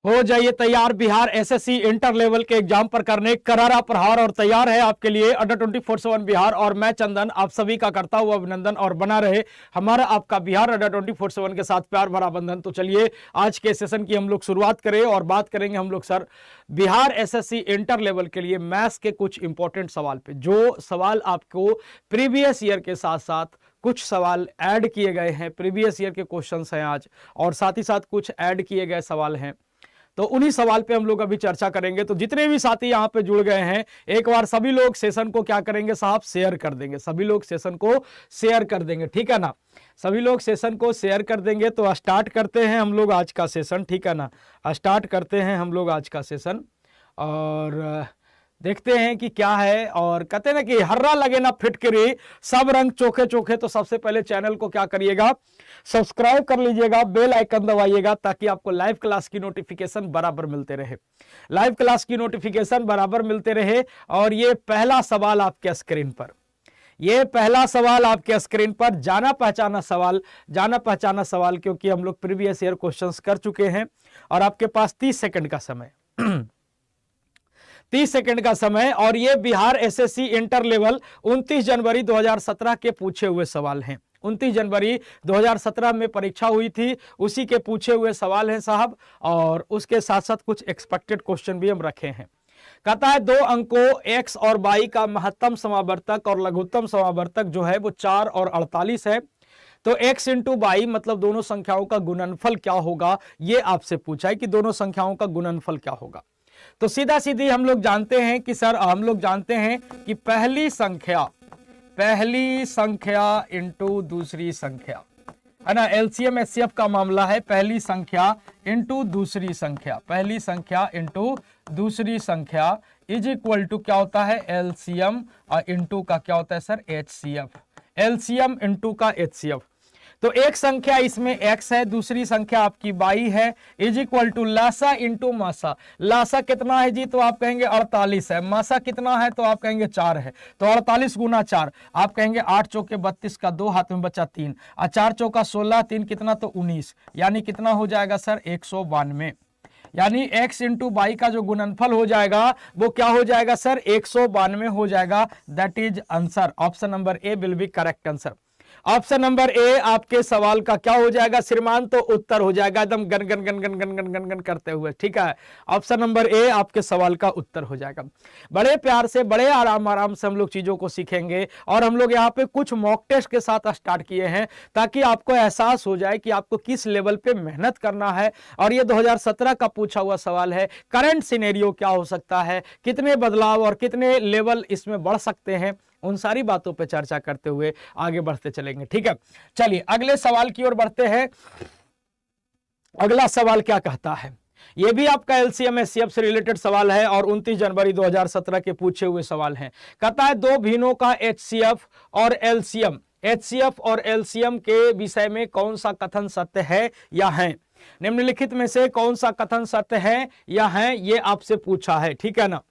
हो जाइए तैयार, बिहार एसएससी इंटर लेवल के एग्जाम पर करने करारा प्रहार और तैयार है आपके लिए अंडर 24/7 बिहार। और मैं चंदन आप सभी का करता हुआ अभिनंदन और बना रहे हमारा आपका बिहार अंडर 24/7 के साथ प्यार भरा बंधन। तो चलिए आज के सेशन की हम लोग शुरुआत करें और बात करेंगे हम लोग sir Bihar SSC inter level के लिए मैथ्स के कुछ इंपॉर्टेंट सवाल पे, जो सवाल आपको प्रीवियस ईयर के साथ साथ कुछ सवाल ऐड किए गए हैं, प्रीवियस ईयर के क्वेश्चंस हैं आज, और साथ ही साथ कुछ ऐड किए गए सवाल हैं। तो उन्हीं सवाल पे हम लोग अभी चर्चा करेंगे। तो जितने भी साथी यहाँ पे जुड़ गए हैं, एक बार सभी लोग सेशन को क्या करेंगे साहब, शेयर कर देंगे। सभी लोग सेशन को शेयर कर देंगे, ठीक है ना। सभी लोग सेशन को शेयर कर देंगे। तो स्टार्ट करते हैं हम लोग आज का सेशन, ठीक है ना। स्टार्ट करते हैं हम लोग आज का सेशन और देखते हैं कि क्या है। और कहते ना कि हर्रा लगे ना फिटकरी, सब रंग चोखे चोखे। तो सबसे पहले चैनल को क्या करिएगा, सब्सक्राइब कर लीजिएगा, बेल आइकन दबाइएगा, ताकि आपको लाइव क्लास की नोटिफिकेशन बराबर मिलते रहे, लाइव क्लास की नोटिफिकेशन बराबर मिलते रहे। और ये पहला सवाल आपके स्क्रीन पर, ये पहला सवाल आपके स्क्रीन पर, जाना पहचाना सवाल, जाना पहचाना सवाल, क्योंकि हम लोग प्रीवियस ईयर क्वेश्चंस कर चुके हैं। और आपके पास 30 सेकंड का समय 30 सेकंड का समय। और ये बिहार एसएससी इंटर लेवल 29 जनवरी 2017 के पूछे हुए सवाल हैं। 29 जनवरी 2017 में परीक्षा हुई थी, उसी के पूछे हुए सवाल हैं साहब। और उसके साथ साथ कुछ एक्सपेक्टेड क्वेश्चन भी हम रखे हैं। कहता है 2 अंकों x और y का महत्तम समावर्तक और लघुत्तम समावर्तक जो है वो 4 और 48 है। तो x इंटू y मतलब दोनों संख्याओं का गुणनफल क्या होगा, ये आपसे पूछा है कि दोनों संख्याओं का गुणनफल क्या होगा। तो सीधा सीधी हम लोग जानते हैं कि सर, हम लोग जानते हैं कि पहली संख्या इंटू दूसरी संख्या है ना, एलसीएम एचसीएफ का मामला है। पहली संख्या इंटू दूसरी संख्या, पहली संख्या इंटू दूसरी संख्या इज इक्वल टू क्या होता है, एलसीएम इंटू का क्या होता है सर, एचसीएफ, एलसीएम इंटू का एचसीएफ। तो एक संख्या इसमें x है, दूसरी संख्या आपकी y है, इज इक्वल टू लासा इंटू मासा। लासा कितना है जी, तो आप कहेंगे 48 है। मासा कितना है, तो आप कहेंगे 4 है। तो 48 गुना 4, आप कहेंगे 8 चौके 32 का 2, हाथ में बचा 3, और 4 चौका 16, 3 कितना, तो 19, यानी कितना हो जाएगा सर, 192। यानी x इंटू वाई का जो गुणनफल हो जाएगा वो क्या हो जाएगा सर, 192 हो जाएगा। That is answer. Option number A will be correct answer. Option number A आपके सवाल का क्या हो जाएगा श्रीमान, तो उत्तर हो जाएगा एकदम गन गन गन गन गन गन गन गन करते हुए, ठीक है। ऑप्शन नंबर ए आपके सवाल का उत्तर हो जाएगा। बड़े प्यार से, बड़े आराम से हम लोग चीजों को सीखेंगे। और हम लोग यहाँ पे कुछ मॉक टेस्ट के साथ स्टार्ट किए हैं, ताकि आपको एहसास हो जाए कि आपको किस लेवल पे मेहनत करना है। और ये 2017 का पूछा हुआ सवाल है, करंट सिनेरियो क्या हो सकता है, कितने बदलाव और कितने लेवल इसमें बढ़ सकते हैं, उन सारी बातों पे चर्चा करते हुए आगे बढ़ते चलेंगे, ठीक है। चलिए अगले सवाल की ओर बढ़ते हैं। अगला सवाल क्या कहता है, ये भी आपका एलसीएम एचसीएफ से रिलेटेड सवाल है और 29 जनवरी 2017 के पूछे हुए सवाल हैं। कहता है 2 भिन्नों का एचसीएफ और एलसीएम, एचसीएफ और एलसीएम के विषय में कौन सा कथन सत्य है या है, निम्नलिखित में से कौन सा कथन सत्य है या है, ये आपसे पूछा है, ठीक है ना।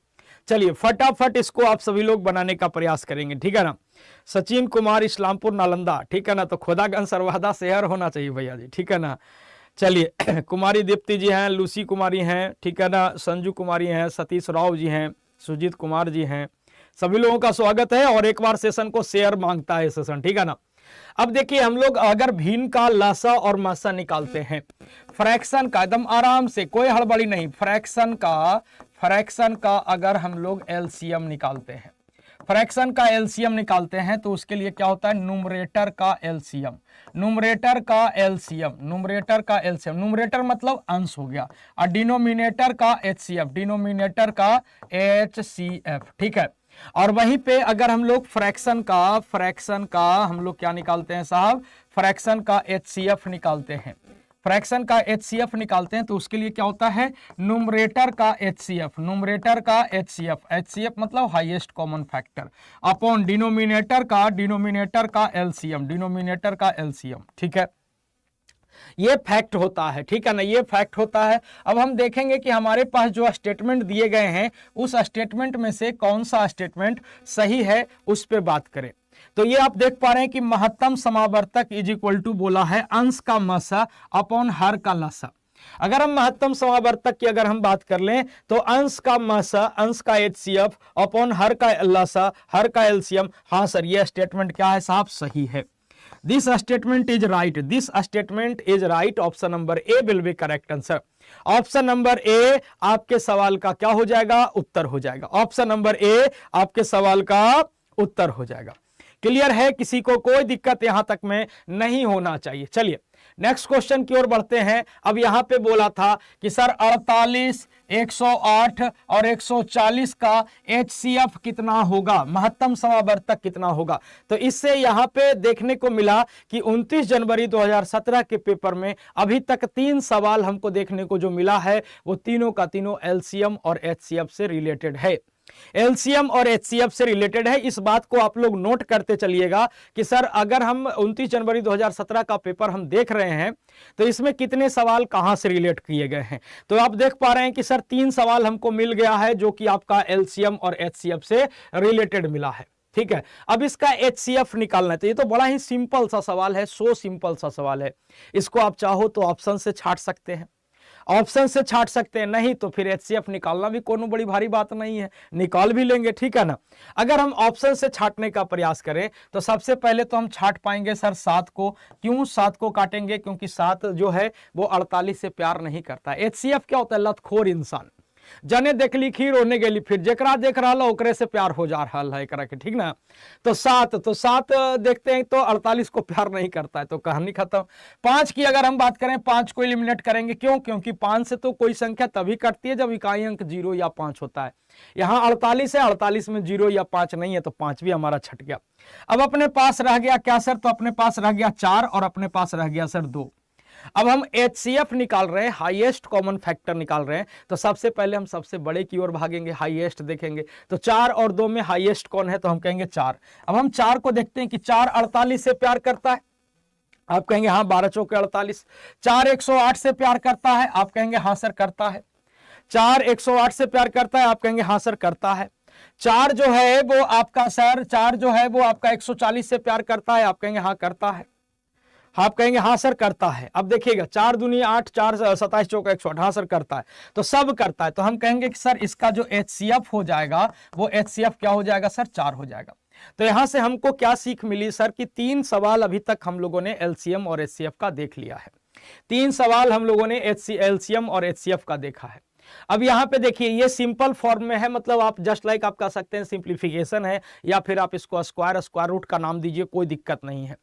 चलिए फटाफट इसको आप सभी लोग बनाने का प्रयास करेंगे, ठीक है ना। सचिन कुमार इस्लामपुर नालंदा, ठीक है ना। तो खोदागंज सरवादा शहर होना चाहिए भैया जी, ठीक है ना। चलिए कुमारी दीप्ति जी हैं, लूसी कुमारी हैं, ठीक है ना, संजू कुमारी हैं, सतीश राव जी हैं, सुजीत कुमार जी हैं, सभी लोगों का स्वागत है। और एक बार सेशन को शेयर मांगता है सेशन, ठीक है ना। अब देखिए हम लोग अगर भिन्न का लासा और मासा निकालते हैं, फ्रैक्शन का, एकदम आराम से, कोई हड़बड़ी नहीं, फ्रैक्शन का अगर हम लोग एलसीएम निकालते हैं, फ्रैक्शन का एलसीएम निकालते हैं, तो उसके लिए क्या होता है, न्यूमरेटर का एलसीएम, न्यूमरेटर का एलसीएम, न्यूमरेटर का एलसीएम, न्यूमरेटर मतलब अंश हो गया, और डिनोमिनेटर का एचसीएफ, डिनोमिनेटर का एचसीएफ, ठीक है। और वहीं पे अगर हम लोग फ्रैक्शन का हम लोग क्या निकालते हैं साहब, फ्रैक्शन का एचसीएफ निकालते हैं, फ्रैक्शन का एचसीएफ निकालते हैं, तो उसके लिए क्या होता है, न्यूमरेटर का एचसीएफ, न्यूमरेटर का एचसीएफ, एचसीएफ मतलब highest common factor, upon denominator का एलसीएम, डिनोमिनेटर का एलसीएम, ठीक है। ये फैक्ट होता है, ठीक है ना, ये फैक्ट होता है। अब हम देखेंगे कि हमारे पास जो स्टेटमेंट दिए गए हैं, उस स्टेटमेंट में से कौन सा स्टेटमेंट सही है, उस पर बात करें। तो ये आप देख पा रहे हैं कि महत्तम समावर्तक इज इक्वल टू बोला है अंश का मासा अपॉन हर का लासा। अगर हम महत्तम समावर्तक की अगर हम बात कर लें तो अंश का मसा, अंश का HCF अपॉन हर का लसा, हर का एलसीएम। हाँ सर, ये स्टेटमेंट क्या है साहब, सही है। This statement is right, this statement is right. Option number A will be correct answer. Option number A आपके सवाल का क्या हो जाएगा, उत्तर हो जाएगा। ऑप्शन नंबर ए आपके सवाल का उत्तर हो जाएगा। क्लियर है, किसी को कोई दिक्कत यहां तक में नहीं होना चाहिए। चलिए नेक्स्ट क्वेश्चन की ओर बढ़ते हैं। अब यहां पे बोला था कि सर 48, 108 और 140 का HCF कितना होगा, महत्तम समावर्तक कितना होगा। तो इससे यहां पे देखने को मिला कि 29 जनवरी 2017 के पेपर में अभी तक 3 सवाल हमको देखने को जो मिला है वो तीनों का तीनों LCM और HCF से रिलेटेड है। LCM और HCF से रिलेटेड है। इस बात को आप लोग नोट करते चलिएगा कि सर अगर हम 29 जनवरी 2017 का पेपर हम देख रहे हैं तो इसमें कितने सवाल कहां से रिलेट किए गए हैं। तो आप देख पा रहे हैं कि सर 3 सवाल हमको मिल गया है जो कि आपका LCM और HCF से रिलेटेड मिला है। ठीक है, अब इसका HCF निकालना है। तो ये तो बड़ा ही सिंपल सा सवाल है, सो सिंपल सा सवाल है। इसको आप चाहो तो ऑप्शन से छांट सकते हैं, ऑप्शन से छांट सकते हैं, नहीं तो फिर HCF निकालना भी कोनो बड़ी भारी बात नहीं है, निकाल भी लेंगे। ठीक है ना। अगर हम ऑप्शन से छांटने का प्रयास करें तो सबसे पहले तो हम छांट पाएंगे सर 7 को। क्यों 7 को काटेंगे, क्योंकि 7 जो है वो 48 से प्यार नहीं करता। HCF क्या होता है, लतखोर इंसान। जने देखली खीर होने गेली फिर, जेकरा देख रहा ओकरे से प्यार हो जा रहा है एकरा के। ठीक ना। तो 7 देखते हैं तो 48 को प्यार नहीं करता है, तो कहानी खत्म। 5 की अगर हम बात करें, 5 को एलिमिनेट करेंगे। क्यों, क्योंकि 5 से तो कोई संख्या तभी कटती है जब इकाई अंक 0 या 5 होता है। यहां 48 है, 48 में 0 या 5 नहीं है, तो 5 भी हमारा छट गया। अब अपने पास रह गया क्या सर, तो अपने पास रह गया 4 और अपने पास रह गया सर 2। अब हम HCF निकाल रहे हैं, हाईएस्ट कॉमन फैक्टर निकाल रहे हैं। तो सबसे पहले हम सबसे बड़े की ओर भागेंगे, हाईएस्ट देखेंगे। तो 4 और 2 में हाईएस्ट कौन है, तो हम कहेंगे 4। अब हम 4 को देखते हैं कि 4 48 से प्यार करता है, आप कहेंगे हाँ 12 चौके 48। 4 108 से प्यार करता है, आप कहेंगे हाँ सर करता है। 4 108 से प्यार करता है, आप कहेंगे हाँ सर करता है। 4 जो है वो आपका सर, 4 जो है वो आपका 140 से प्यार करता है, आप कहेंगे हाँ करता है। आप कहेंगे हाँ सर करता है। अब देखिएगा 4 दूनी 8, 4 27 चौका 108, हाँ सर करता है, तो सब करता है। तो हम कहेंगे कि सर इसका जो HCF हो जाएगा वो HCF क्या हो जाएगा सर, 4 हो जाएगा। तो यहां से हमको क्या सीख मिली सर कि 3 सवाल अभी तक हम लोगों ने LCM और HCF का देख लिया है। 3 सवाल हम लोगों ने LCM और HCF का देखा है। अब यहां पे देखिए ये सिंपल फॉर्म में है, मतलब आप जस्ट लाइक आप कह सकते हैं सिंप्लीफिकेशन है, या फिर आप इसको स्क्वायर रूट का नाम दीजिए, कोई दिक्कत नहीं है।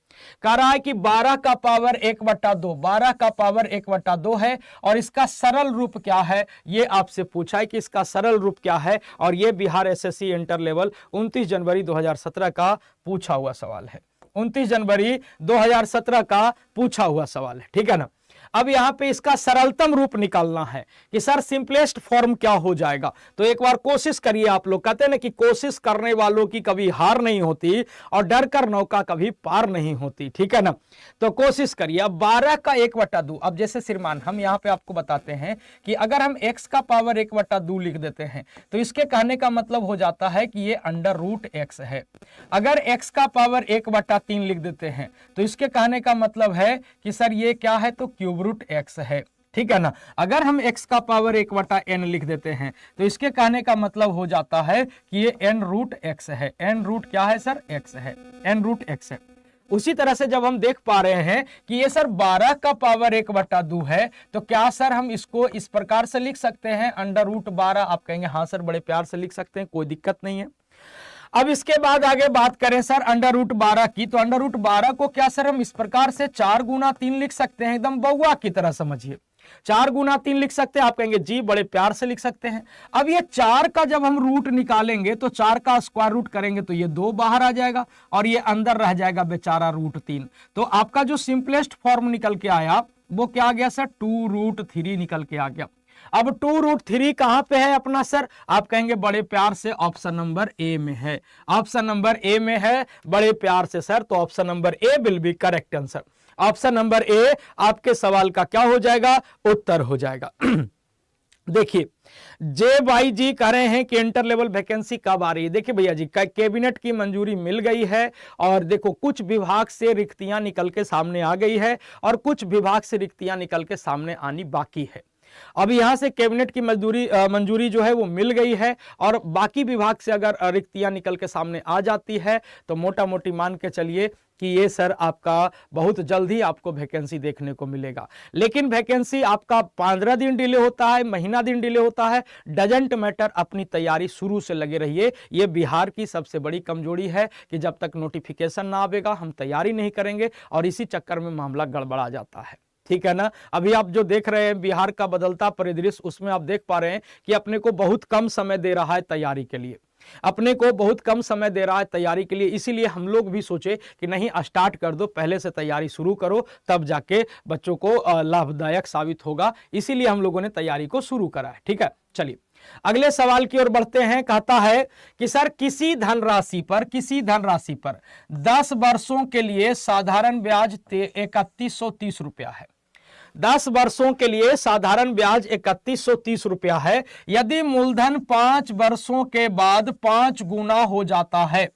कह रहा है कि 12 का पावर 1/2, 12 का पावर 1/2 है और इसका सरल रूप क्या है, ये आपसे पूछा है कि इसका सरल रूप क्या है। और ये बिहार SSC इंटर लेवल 29 जनवरी 2017 का पूछा हुआ सवाल है। 29 जनवरी 2017 का पूछा हुआ सवाल है। ठीक है ना। अब यहां पे इसका सरलतम रूप निकालना है कि सर सिंपलेस्ट फॉर्म क्या हो जाएगा। तो एक बार कोशिश करिए, आप लोग कहते हैं ना कि कोशिश करने वालों की कभी हार नहीं होती और डर कर नौका कभी पार नहीं होती। ठीक है ना। तो कोशिश करिए। अब 12 का 1/2, अब जैसे श्रीमान हम यहां पे आपको बताते हैं कि अगर हम x का पावर 1/2 लिख देते हैं तो इसके कहने का मतलब हो जाता है कि ये √x है। अगर x का पावर 1/3 लिख देते हैं तो इसके कहने का मतलब है कि सर ये क्या है, तो √x है। ठीक है ना। अगर हम x का पावर 1/n लिख देते हैं तो इसके कहने का मतलब हो जाता है कि ये n√x है। n रूट क्या है सर, x है, n√x है। उसी तरह से जब हम देख पा रहे हैं कि ये सर 12 का पावर 1/2 है, तो क्या सर हम इसको इस प्रकार से लिख सकते हैं √12। आप कहेंगे हाँ सर, बड़े प्यार से लिख सकते हैं, कोई दिक्कत नहीं है। अब इसके बाद आगे बात करें सर √12 की, तो √12 को क्या सर हम इस प्रकार से 4 गुना 3 लिख सकते हैं, एकदम बउआ की तरह समझिए। 4 गुना 3 लिख सकते हैं, आप कहेंगे जी बड़े प्यार से लिख सकते हैं। अब ये 4 का जब हम रूट निकालेंगे तो 4 का स्क्वायर रूट करेंगे तो ये 2 बाहर आ जाएगा और ये अंदर रह जाएगा बेचारा √3। तो आपका जो सिंपलेस्ट फॉर्म निकल के आया वो क्या आ गया सर, 2√3 निकल के आ गया। अब 2√3 कहां पे है अपना सर, आप कहेंगे बड़े प्यार से ऑप्शन नंबर ए में है। ऑप्शन नंबर ए में है बड़े प्यार से सर, तो option number A will be correct answer. Option number A आपके सवाल का क्या हो जाएगा, उत्तर हो जाएगा। देखिए जे भाई जी कह रहे हैं कि इंटर लेवल वैकेंसी कब आ रही है। देखिए भैया जी, कैबिनेट की मंजूरी मिल गई है और देखो कुछ विभाग से रिक्तियां निकल के सामने आ गई है और कुछ विभाग से रिक्तियां निकल के सामने आनी बाकी है। अब यहां से कैबिनेट की मंजूरी जो है वो मिल गई है और बाकी विभाग से अगर रिक्तियां निकल के सामने आ जाती है तो मोटा मोटी मान के चलिए कि ये सर आपका बहुत जल्द ही आपको वैकेंसी देखने को मिलेगा। लेकिन वैकेंसी आपका 15 दिन डिले होता है, महीना दिन डिले होता है, डजंट मैटर, अपनी तैयारी शुरू से लगे रहिए। ये बिहार की सबसे बड़ी कमजोरी है कि जब तक नोटिफिकेशन ना आवेगा हम तैयारी नहीं करेंगे और इसी चक्कर में मामला गड़बड़ा जाता है। ठीक है ना। अभी आप जो देख रहे हैं बिहार का बदलता परिदृश्य, उसमें आप देख पा रहे हैं कि अपने को बहुत कम समय दे रहा है तैयारी के लिए, अपने को बहुत कम समय दे रहा है तैयारी के लिए। इसीलिए हम लोग भी सोचे कि नहीं, स्टार्ट कर दो, पहले से तैयारी शुरू करो, तब जाके बच्चों को लाभदायक साबित होगा। इसीलिए हम लोगों ने तैयारी को शुरू करा है। ठीक है, चलिए अगले सवाल की ओर बढ़ते हैं। कहता है कि सर किसी धनराशि पर 10 वर्षों के लिए साधारण ब्याज 3130 रुपया है। 10 वर्षों के लिए साधारण ब्याज 3130 रुपया है। यदि मूलधन 5 वर्षों के बाद 5 गुना हो जाता है,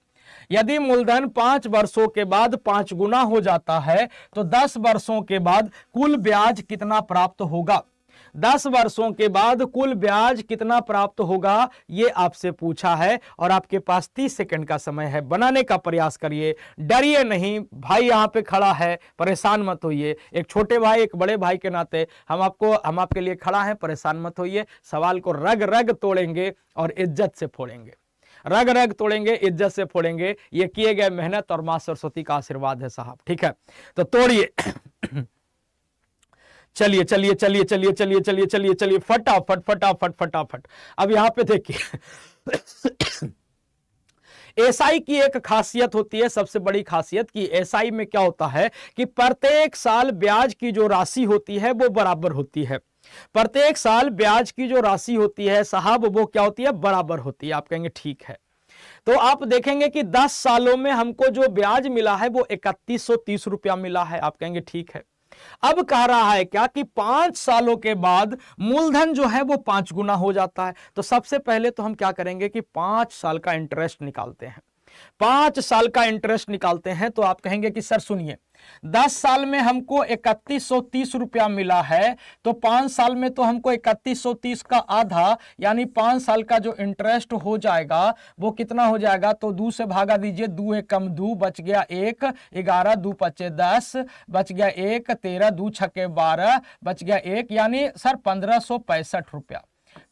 यदि मूलधन 5 वर्षों के बाद 5 गुना हो जाता है तो 10 वर्षों के बाद कुल ब्याज कितना प्राप्त होगा? 10 वर्षों के बाद कुल ब्याज कितना प्राप्त होगा, ये आपसे पूछा है और आपके पास 30 सेकंड का समय है। बनाने का प्रयास करिए, डरिए नहीं। भाई यहां पे खड़ा है, परेशान मत होइए। एक छोटे भाई एक बड़े भाई के नाते हम आपके लिए खड़ा है, परेशान मत होइए। सवाल को रग रग तोड़ेंगे और इज्जत से फोड़ेंगे, रग रग तोड़ेंगे, इज्जत से फोड़ेंगे। ये किए गए मेहनत और मां सरस्वती का आशीर्वाद है साहब। ठीक है, तो तोड़िए। चलिए चलिए चलिए चलिए चलिए चलिए चलिए चलिए फटाफट फटाफट फटाफट। अब यहां पे देखिए एसआई की एक खासियत होती है, सबसे बड़ी खासियत, कि एसआई में क्या होता है कि प्रत्येक साल ब्याज की जो राशि होती है वो बराबर होती है। प्रत्येक साल ब्याज की जो राशि होती है साहब वो क्या होती है? बराबर होती है। आप कहेंगे ठीक है। तो आप देखेंगे कि 10 सालों में हमको जो ब्याज मिला है वो 3130 रुपया मिला है। आप कहेंगे ठीक है। अब कह रहा है क्या कि 5 सालों के बाद मूलधन जो है वो 5 गुना हो जाता है। तो सबसे पहले तो हम क्या करेंगे कि 5 साल का इंटरेस्ट निकालते हैं। 5 साल का इंटरेस्ट निकालते हैं तो आप कहेंगे कि सर सुनिए, 10 साल में हमको 3130 रुपया मिला है तो 5 साल में तो हमको 3130 का आधा यानी 5 साल का जो इंटरेस्ट हो जाएगा वो कितना हो जाएगा? तो 2 से भागा दीजिए, 2 एक कम 2, बच गया 1, 11, 2 पचे 10, बच गया 1, 13, 2 छके 12, बच गया 1, यानी सर 1565 रुपया।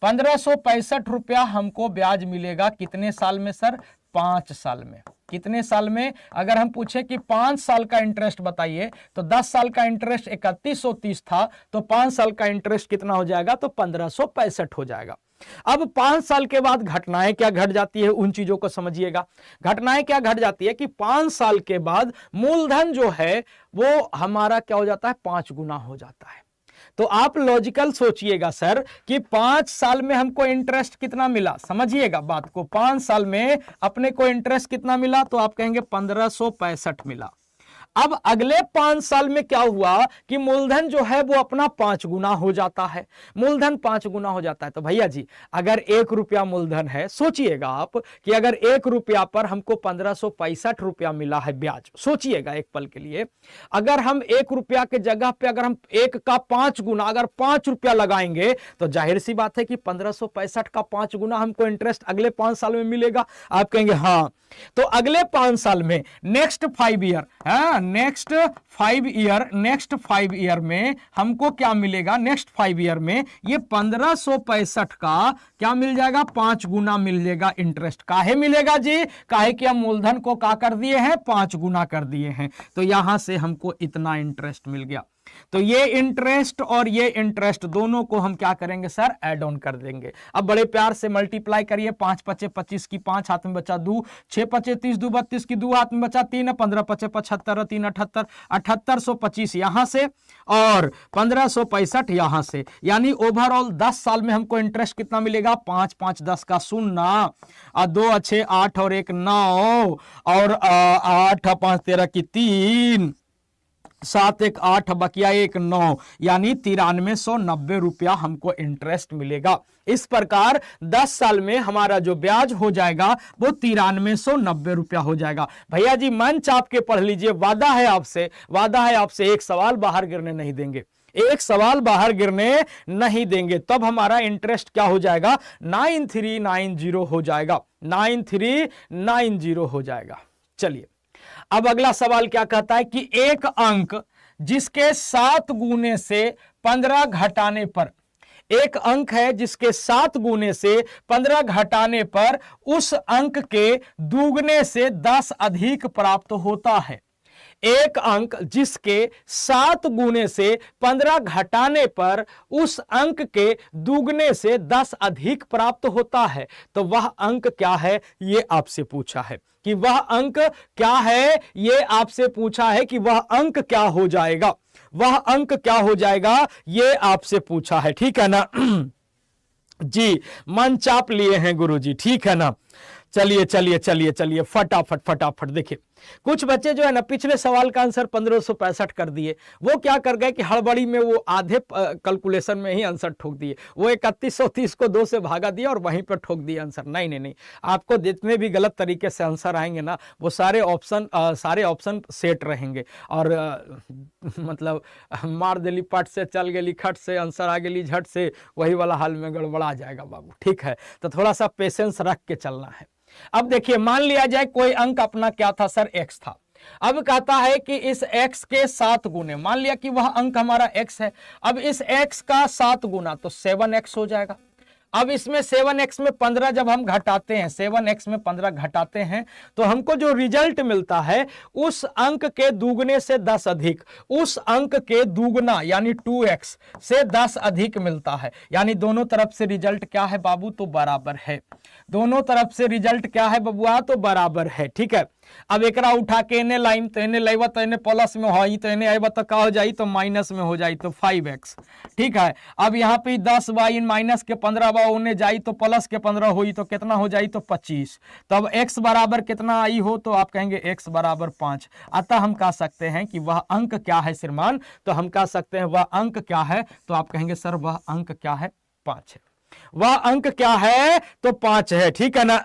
1565 रुपया हमको ब्याज मिलेगा कितने साल में सर? 5 साल में। कितने साल में? अगर हम पूछे कि 5 साल का इंटरेस्ट बताइए तो 10 साल का इंटरेस्ट 3130 था तो 5 साल का इंटरेस्ट कितना हो जाएगा? तो 1565 हो जाएगा। अब 5 साल के बाद घटनाएं क्या घट जाती है, उन चीजों को समझिएगा। घटनाएं क्या घट जाती है कि 5 साल के बाद मूलधन जो है वो हमारा क्या हो जाता है? 5 गुना हो जाता है। तो आप लॉजिकल सोचिएगा सर कि 5 साल में हमको इंटरेस्ट कितना मिला, समझिएगा बात को। 5 साल में अपने को इंटरेस्ट कितना मिला? तो आप कहेंगे 1565 मिला। अब अगले 5 साल में क्या हुआ कि मूलधन जो है वो अपना 5 गुना हो जाता है। मूलधन 5 गुना हो जाता है। तो भैया जी अगर 1 रुपया मूलधन है, सोचिएगा आप कि अगर 1 रुपया पर हमको 1565 रुपया मिला है ब्याज, सोचिएगा एक पल के लिए। अगर हम 1 रुपया के जगह पे अगर हम 1 का 5 गुना अगर 5 रुपया लगाएंगे तो जाहिर सी बात है कि 1565 का 5 गुना हमको इंटरेस्ट अगले 5 साल में मिलेगा। आप कहेंगे हाँ। तो अगले 5 साल में नेक्स्ट 5 ईयर, नेक्स्ट 5 ईयर में हमको क्या मिलेगा? नेक्स्ट 5 ईयर में ये 1565 का क्या मिल जाएगा? 5 गुना मिल जाएगा इंटरेस्ट। काहे मिलेगा जी? काहे कि हम मूलधन को क्या कर दिए हैं? 5 गुना कर दिए हैं। तो यहां से हमको इतना इंटरेस्ट मिल गया। तो ये इंटरेस्ट और ये इंटरेस्ट दोनों को हम क्या करेंगे सर? ऐड ऑन कर देंगे। अब बड़े प्यार से मल्टीप्लाई करिए। 5 पचे 25 की 5 हाथ में बचा 2, 6 पचे 30, 2 32 की 2 हाथ में बचा 3, 15 पचे 75, 3 78, 7825 यहां से और 1565 यहां से, यानी ओवरऑल 10 साल में हमको इंटरेस्ट कितना मिलेगा? 5 5 10 का 0 और 2 अच्छे 8 और 1 9 और 8 5 13 की 3 7 1 8 बकिया 1 9, यानी 9390 रुपया हमको इंटरेस्ट मिलेगा। इस प्रकार 10 साल में हमारा जो ब्याज हो जाएगा वो 9390 रुपया हो जाएगा। भैया जी मन चाप के पढ़ लीजिए, वादा है आपसे एक सवाल बाहर गिरने नहीं देंगे, एक सवाल बाहर गिरने नहीं देंगे। तब हमारा इंटरेस्ट क्या हो जाएगा, 9390 हो जाएगा, 9390 हो जाएगा। चलिए अब अगला सवाल क्या कहता है कि एक अंक जिसके 7 गुने से 15 घटाने पर, एक अंक है जिसके 7 गुने से 15 घटाने पर उस अंक के दुगने से 10 अधिक प्राप्त होता है। एक अंक जिसके 7 गुने से 15 घटाने पर उस अंक के दुगने से 10 अधिक प्राप्त होता है, तो वह अंक क्या है ये आपसे पूछा है कि वह अंक क्या है, ये आपसे पूछा है कि वह अंक क्या हो जाएगा, वह अंक क्या हो जाएगा ये आपसे पूछा है। ठीक है ना जी, मन चाप लिए हैं गुरुजी, ठीक है ना। चलिए फटाफट देखिए, कुछ बच्चे जो है ना पिछले सवाल का आंसर 1565 कर दिए, वो क्या कर गए कि हड़बड़ी में वो आधे कैलकुलेशन में ही आंसर ठोक दिए, वो 3130 को 2 से भागा दिया और वहीं पर ठोक दिया आंसर। नहीं, आपको जितने भी गलत तरीके से आंसर आएंगे ना वो सारे ऑप्शन सेट रहेंगे और मतलब मार देली पट से चल गेली खट से, आंसर आ गेली झट से, वही वाला हाल में गड़बड़ा जाएगा बाबू। ठीक है, तो थोड़ा सा पेशेंस रख के चलना है। अब देखिए मान लिया जाए कोई अंक अपना क्या था सर, x था। अब कहता है कि इस x के 7 गुने, मान लिया कि वह अंक हमारा x है, अब इस x का 7 गुना तो 7x हो जाएगा। अब इसमें 7x में 15 जब हम घटाते हैं, 7x में 15 घटाते हैं तो हमको जो रिजल्ट मिलता है उस अंक के दुगने से 10 अधिक, उस अंक के दुगना यानी 2x से 10 अधिक मिलता है। यानी दोनों तरफ से रिजल्ट क्या है बाबू, तो बराबर है। दोनों तरफ से रिजल्ट क्या है बबुआ, तो बराबर है। ठीक है, अब एकरा उठा के एने लाइन तो एने लेवा तो एने प्लस में हो, तो एने आएबा तो का हो जाई, तो माइनस में हो जाई, तो 5x। ठीक है, अब यहाँ पे 10 बाई माइनस के 15 बा उन्हें जाई तो प्लस के 15 हुई तो कितना हो जाई, तो 25। तो अब x बराबर कितना आई हो, तो आप कहेंगे x बराबर 5। अतः हम कह सकते हैं कि वह अंक क्या है श्रीमान, तो हम कह सकते हैं वह अंक क्या है, तो आप कहेंगे सर वह अंक क्या है, 5 है। वह अंक क्या है, तो 5 है। ठीक है ना,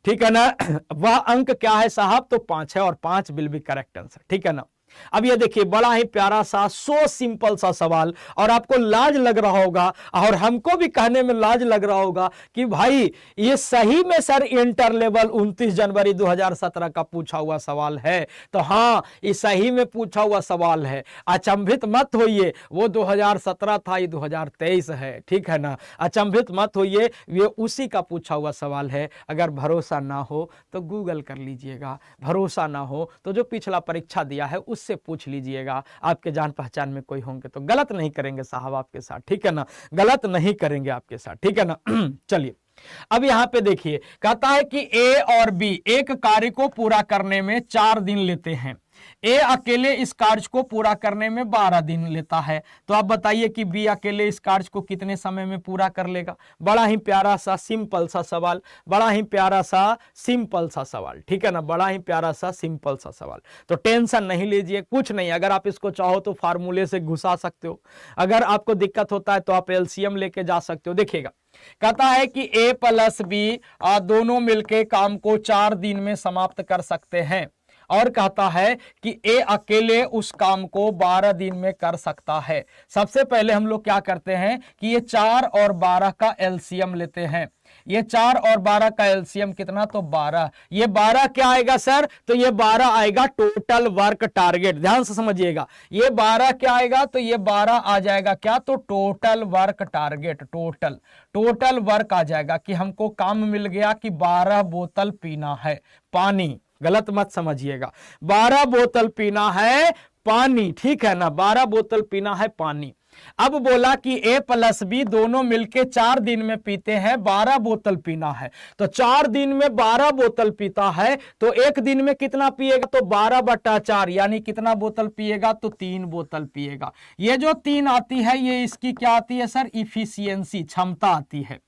ठीक है ना, वह अंक क्या है साहब, तो 5 है और 5 विल बी करेक्ट आंसर। ठीक है ना। अब ये देखिए बड़ा ही प्यारा सा सो सिंपल सा सवाल, और आपको लाज लग रहा होगा और हमको भी कहने में लाज लग रहा होगा कि भाई ये सही में सर इंटर लेवल 29 जनवरी 2017 का पूछा हुआ सवाल है। तो हाँ, ये सही में पूछा हुआ सवाल है, अचंभित मत होइए, वो 2017 था, ये 2023 है। ठीक है ना, अचंभित मत होइए, ये उसी का पूछा हुआ सवाल है। अगर भरोसा ना हो तो गूगल कर लीजिएगा, भरोसा ना हो तो जो पिछला परीक्षा दिया है उससे पूछ लीजिएगा, आपके जान पहचान में कोई होंगे तो गलत नहीं करेंगे साहब आपके साथ। ठीक है ना, गलत नहीं करेंगे आपके साथ। ठीक है ना। चलिए अब यहां पे देखिए, कहता है कि ए और बी एक कार्य को पूरा करने में 4 दिन लेते हैं, ए अकेले इस कार्य को पूरा करने में 12 दिन लेता है। तो आप बताइए कि बी अकेले इस कार्य को कितने समय में पूरा कर लेगा। बड़ा ही प्यारा सा सिंपल सा सवाल, बड़ा ही प्यारा सा सिंपल सा सवाल। ठीक है ना, बड़ा ही प्यारा सा सिंपल सा सवाल। तो टेंशन नहीं लीजिए, कुछ नहीं, अगर आप इसको चाहो तो फार्मूले से घुसा सकते हो, अगर आपको दिक्कत होता है तो आप एलसीएम लेके जा सकते हो। देखिएगा, कहता है कि ए प्लस बी दोनों मिलके काम को 4 दिन में समाप्त कर सकते हैं, और कहता है कि ए अकेले उस काम को 12 दिन में कर सकता है। सबसे पहले हम लोग क्या करते हैं कि ये 4 और 12 का एलसीएम लेते हैं। ये 4 और 12 का एलसीएम कितना, तो 12। ये 12 क्या आएगा सर, तो ये 12 आएगा टोटल वर्क टारगेट। ध्यान से समझिएगा, ये 12 क्या आएगा, तो ये 12 आ जाएगा क्या, तो total work target, total work आ जाएगा कि हमको काम मिल गया कि 12 बोतल पीना है पानी। गलत मत समझिएगा, 12 बोतल पीना है पानी। ठीक है ना, 12 बोतल पीना है पानी। अब बोला कि ए प्लस बी दोनों मिलके 4 दिन में पीते हैं, 12 बोतल पीना है। तो 4 दिन में 12 बोतल पीता है, तो एक दिन में कितना पिएगा, तो 12/4, यानी कितना बोतल पिएगा, तो 3 बोतल पिएगा। ये जो 3 आती है ये इसकी क्या आती है सर, इफिशियंसी, क्षमता आती है।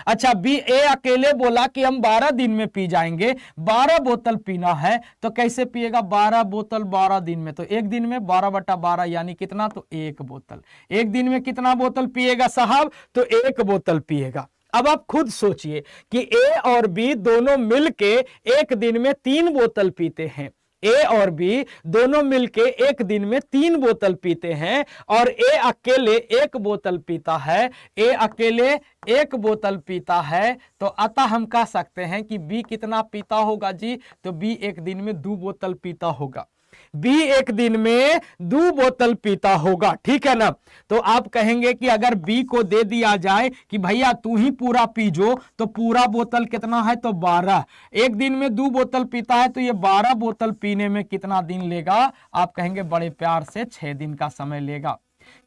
अच्छा बी ए अकेले बोला कि हम 12 दिन में पी जाएंगे, 12 बोतल पीना है तो कैसे पिएगा, 12 बोतल 12 दिन में, तो एक दिन में 12/12 यानी कितना, तो 1 बोतल। एक दिन में कितना बोतल पिएगा साहब, तो 1 बोतल पिएगा। अब आप खुद सोचिए कि ए और बी दोनों मिलके एक दिन में 3 बोतल पीते हैं, ए और बी दोनों मिलके एक दिन में 3 बोतल पीते हैं और ए अकेले 1 बोतल पीता है, ए अकेले 1 बोतल पीता है, तो अतः हम कह सकते हैं कि बी कितना पीता होगा जी, तो बी एक दिन में 2 बोतल पीता होगा, बी एक दिन में 2 बोतल पीता होगा, ठीक है ना। तो आप कहेंगे कि अगर बी को दे दिया जाए कि भैया तू ही पूरा पीजो, तो पूरा बोतल कितना है, तो 12, एक दिन में 2 बोतल पीता है तो ये 12 बोतल पीने में कितना दिन लेगा, आप कहेंगे बड़े प्यार से 6 दिन का समय लेगा।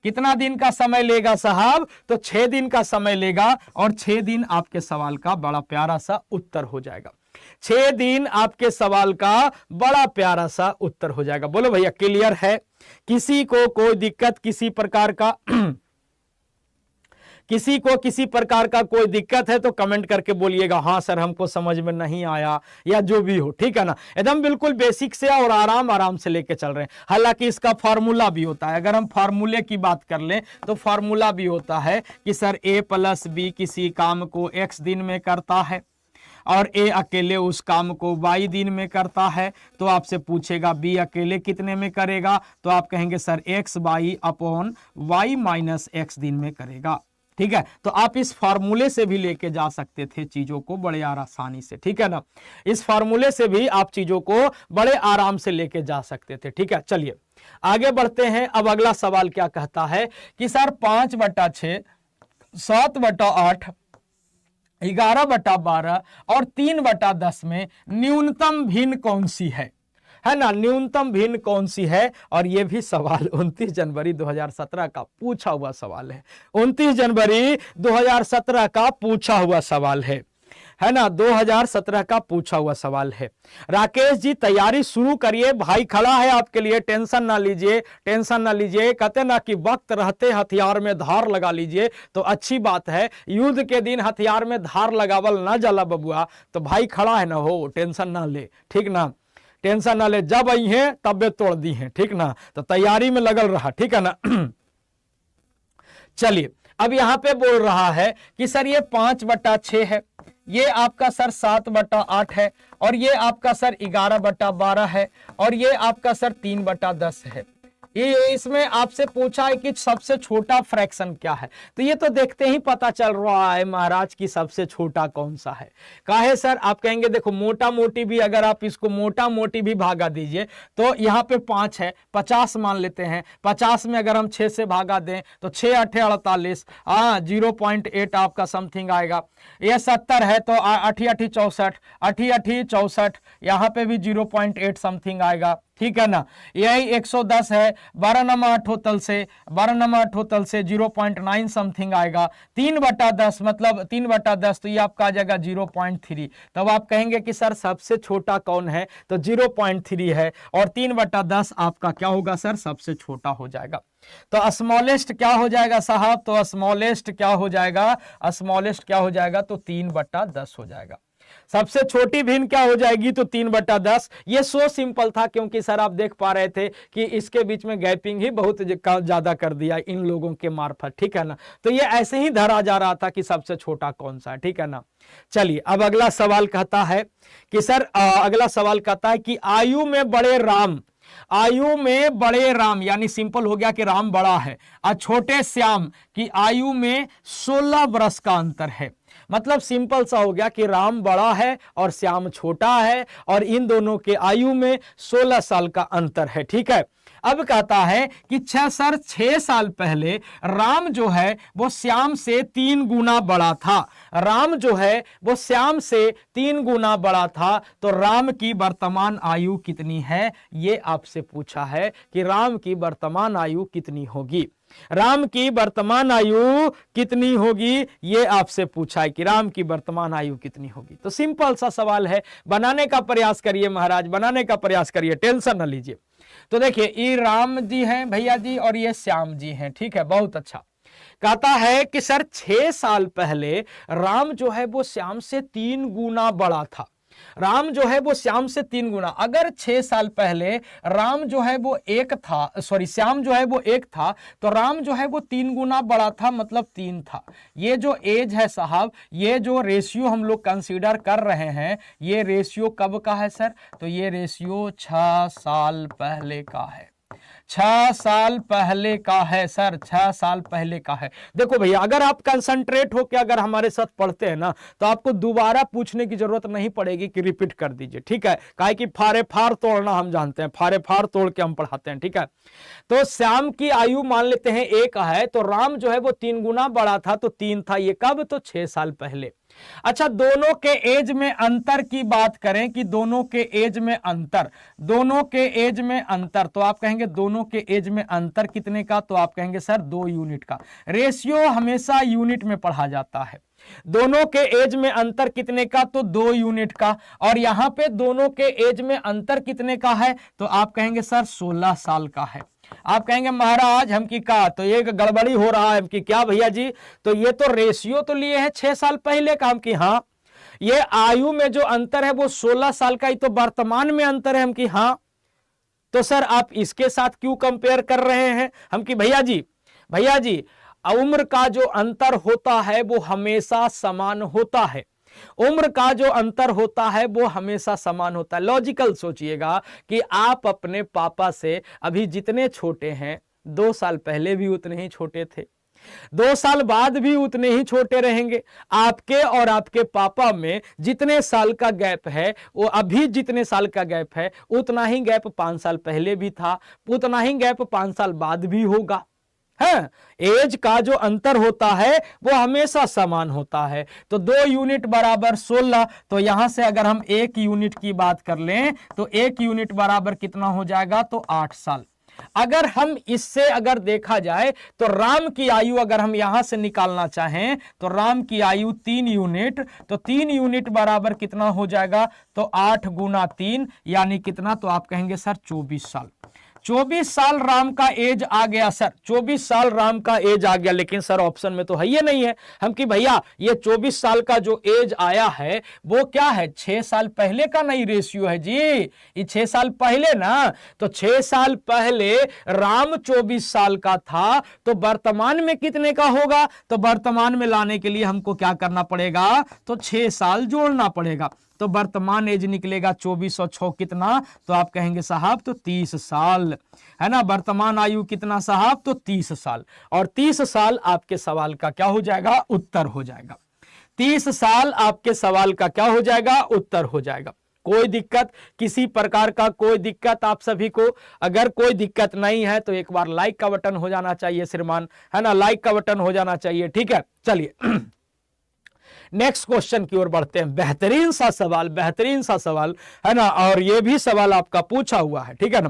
कितना दिन का समय लेगा साहब, तो 6 दिन का समय लेगा और 6 दिन आपके सवाल का बड़ा प्यारा सा उत्तर हो जाएगा। 6 दिन आपके सवाल का बड़ा प्यारा सा उत्तर हो जाएगा। बोलो भैया क्लियर है, किसी को कोई दिक्कत किसी प्रकार का किसी को किसी प्रकार का कोई दिक्कत है तो कमेंट करके बोलिएगा, हाँ सर हमको समझ में नहीं आया या जो भी हो, ठीक है ना। एकदम बिल्कुल बेसिक से और आराम से लेके चल रहे हैं। हालांकि इसका फार्मूला भी होता है, अगर हम फार्मूले की बात कर लें तो फार्मूला भी होता है कि सर a + b किसी काम को x दिन में करता है और ए अकेले उस काम को y दिन में करता है, तो आपसे पूछेगा बी अकेले कितने में करेगा, तो आप कहेंगे सर x/y - x दिन में करेगा, ठीक है। तो आप इस फार्मूले से भी लेके जा सकते थे चीजों को बड़े आसानी से, ठीक है ना। इस फार्मूले से भी आप चीजों को बड़े आराम से लेके जा सकते थे, ठीक है। चलिए आगे बढ़ते हैं। अब अगला सवाल क्या कहता है कि सर 5/6, 7/8, 11/12 और 3/10 में न्यूनतम भिन्न कौन सी है ना, न्यूनतम भिन्न कौन सी है। और यह भी सवाल 29 जनवरी 2017 का पूछा हुआ सवाल है, 29 जनवरी 2017 का पूछा हुआ सवाल है ना, 2017 का पूछा हुआ सवाल है। राकेश जी तैयारी शुरू करिए, भाई खड़ा है आपके लिए, टेंशन ना लीजिए, टेंशन ना लीजिए। कहते ना कि वक्त रहते हथियार में धार लगा लीजिए, तो अच्छी बात है। युद्ध के दिन हथियार में धार लगावल ना जला बबुआ, तो भाई खड़ा है ना हो, टेंशन ना ले, ठीक ना, टेंशन ना ले। जब आई है तब तोड़ दी है, ठीक ना, तो तैयारी में लगल रहा, ठीक है ना। चलिए अब यहां पे बोल रहा है कि सर ये 5/6 है, ये आपका सर 7/8 है और ये आपका सर 11/12 है और ये आपका सर 3/10 है। ये इसमें आपसे पूछा है कि सबसे छोटा फ्रैक्शन क्या है, तो ये तो देखते ही पता चल रहा है महाराज की सबसे छोटा कौन सा है। काहे सर, आप कहेंगे देखो मोटा मोटी भी, अगर आप इसको मोटा मोटी भी भागा दीजिए तो यहाँ पे 5 है, 50 मान लेते हैं, 50 में अगर हम 6 से भागा दें तो 6 × 8 = 48, 0.8 आपका समथिंग आएगा। ये 70 है तो 8 × 8 = 64, 8 × 8 = 64, यहाँ पे भी 0.8 समथिंग आएगा, ठीक है ना। यही 110 है, 12 × 8 होतल से 0.9 समथिंग आएगा। 3/10 मतलब 3/10, तो ये आपका आ जाएगा 0.3। तब आप कहेंगे कि सर सबसे छोटा कौन है, तो 0.3 है और 3/10 आपका क्या होगा सर, सबसे छोटा हो जाएगा। तो स्मॉलेस्ट क्या हो जाएगा साहब, तो स्मॉलेस्ट क्या हो जाएगा, स्मॉलेस्ट क्या हो जाएगा, तो 3/10 हो जाएगा। सबसे छोटी भिन्न क्या हो जाएगी, तो 3/10। ये सो सिंपल था क्योंकि सर आप देख पा रहे थे कि इसके बीच में गैपिंग ही बहुत ज्यादा कर दिया इन लोगों के मार्फत, ठीक है ना। तो ये ऐसे ही धरा जा रहा था कि सबसे छोटा कौन सा है, ठीक है ना। चलिए अब अगला सवाल कहता है कि सर अगला सवाल कहता है कि आयु में बड़े राम, आयु में बड़े राम यानी सिंपल हो गया कि राम बड़ा है और छोटे श्याम की आयु में 16 वर्ष का अंतर है। मतलब सिंपल सा हो गया कि राम बड़ा है और श्याम छोटा है और इन दोनों के आयु में 16 साल का अंतर है, ठीक है। अब कहता है कि 6 साल पहले राम जो है वो श्याम से 3 गुना बड़ा था, राम जो है वो श्याम से 3 गुना बड़ा था, तो राम की वर्तमान आयु कितनी है, ये आपसे पूछा है कि राम की वर्तमान आयु कितनी होगी, राम की वर्तमान आयु कितनी होगी, ये आपसे पूछा है कि राम की वर्तमान आयु कितनी होगी। तो सिंपल सा सवाल है, बनाने का प्रयास करिए महाराज, बनाने का प्रयास करिए, टेंशन न लीजिए। तो देखिए ये राम जी हैं भैया जी और ये श्याम जी हैं, ठीक है, बहुत अच्छा। कहता है कि सर 6 साल पहले राम जो है वो श्याम से 3 गुना बड़ा था। राम जो है वो श्याम से 3 गुना, अगर 6 साल पहले राम जो है वो एक था, सॉरी श्याम जो है वो एक था, तो राम जो है वो 3 गुना बड़ा था, मतलब 3 था। ये जो एज है साहब, ये जो रेशियो हम लोग कंसीडर कर रहे हैं, ये रेशियो कब का है सर? तो ये रेशियो 6 साल पहले का है। 6 साल पहले का है सर, 6 साल पहले का है। देखो भैया, अगर आप कंसंट्रेट होकर अगर हमारे साथ पढ़ते हैं ना, तो आपको दोबारा पूछने की जरूरत नहीं पड़ेगी कि रिपीट कर दीजिए, ठीक है? काहे कि फारे फार तोड़ना हम जानते हैं, फारे फार तोड़ के हम पढ़ाते हैं, ठीक है? तो श्याम की आयु मान लेते हैं 1 है, तो राम जो है वो 3 गुना बड़ा था, तो 3 था। ये कब? तो 6 साल पहले। अच्छा, दोनों के एज में अंतर की बात करें कि दोनों के एज में अंतर, दोनों के एज में अंतर, तो आप कहेंगे दोनों के एज में अंतर कितने का? तो आप कहेंगे सर 2 यूनिट का। रेशियो हमेशा यूनिट में पढ़ा जाता है। दोनों के एज में अंतर कितने का? तो 2 यूनिट का। और यहां पे दोनों के एज में अंतर कितने का है? तो आप कहेंगे सर 16 साल का है। आप कहेंगे महाराज हम की का, तो ये गड़बड़ी हो रहा है, हम की क्या भैया जी? तो ये तो रेशियो तो लिए है 6 साल पहले का, हम की हाँ। ये आयु में जो अंतर है वो 16 साल का, ही तो वर्तमान में अंतर है, हम की हाँ। तो सर आप इसके साथ क्यों कंपेयर कर रहे हैं? हम की भैया जी उम्र का जो अंतर होता है वो हमेशा समान होता है। उम्र का जो अंतर होता है वो हमेशा समान होता है। लॉजिकल सोचिएगा कि आप अपने पापा से अभी जितने छोटे हैं, 2 साल पहले भी उतने ही छोटे थे, 2 साल बाद भी उतने ही छोटे रहेंगे। आपके और आपके पापा में जितने साल का गैप है, वो अभी जितने साल का गैप है, उतना ही गैप 5 साल पहले भी था, उतना ही गैप 5 साल बाद भी होगा। है, एज का जो अंतर होता है वो हमेशा समान होता है। तो 2 यूनिट बराबर 16, तो यहां से अगर हम 1 यूनिट की बात कर लें तो 1 यूनिट बराबर कितना हो जाएगा? तो 8 साल। अगर हम इससे अगर देखा जाए तो राम की आयु अगर हम यहां से निकालना चाहें तो राम की आयु 3 यूनिट, तो 3 यूनिट बराबर कितना हो जाएगा? तो 8 गुना 3 यानी कितना? तो आप कहेंगे सर 24 साल। 24 साल राम का एज आ गया सर, 24 साल राम का एज आ गया। लेकिन सर ऑप्शन में तो है ये नहीं है। हम कि भैया ये 24 साल का जो एज आया है वो क्या है? 6 साल पहले का नहीं रेशियो है जी, ये 6 साल पहले ना। तो 6 साल पहले राम 24 साल का था, तो वर्तमान में कितने का होगा? तो वर्तमान में लाने के लिए हमको क्या करना पड़ेगा? तो 6 साल जोड़ना पड़ेगा। तो वर्तमान एज निकलेगा 24 और 6 कितना? तो आप कहेंगे साहब तो 30 साल, है ना। वर्तमान आयु कितना साहब? तो 30 साल। और 30 साल आपके सवाल का क्या हो जाएगा? उत्तर हो जाएगा। 30 साल आपके सवाल का क्या हो जाएगा? उत्तर हो जाएगा। कोई दिक्कत, किसी प्रकार का कोई दिक्कत आप सभी को? अगर कोई दिक्कत नहीं है तो एक बार लाइक का बटन हो जाना चाहिए श्रीमान, है ना, लाइक का बटन हो जाना चाहिए, ठीक है। चलिए नेक्स्ट क्वेश्चन की ओर बढ़ते हैं। बेहतरीन सा सवाल है ना, और यह भी सवाल आपका पूछा हुआ है, ठीक है ना।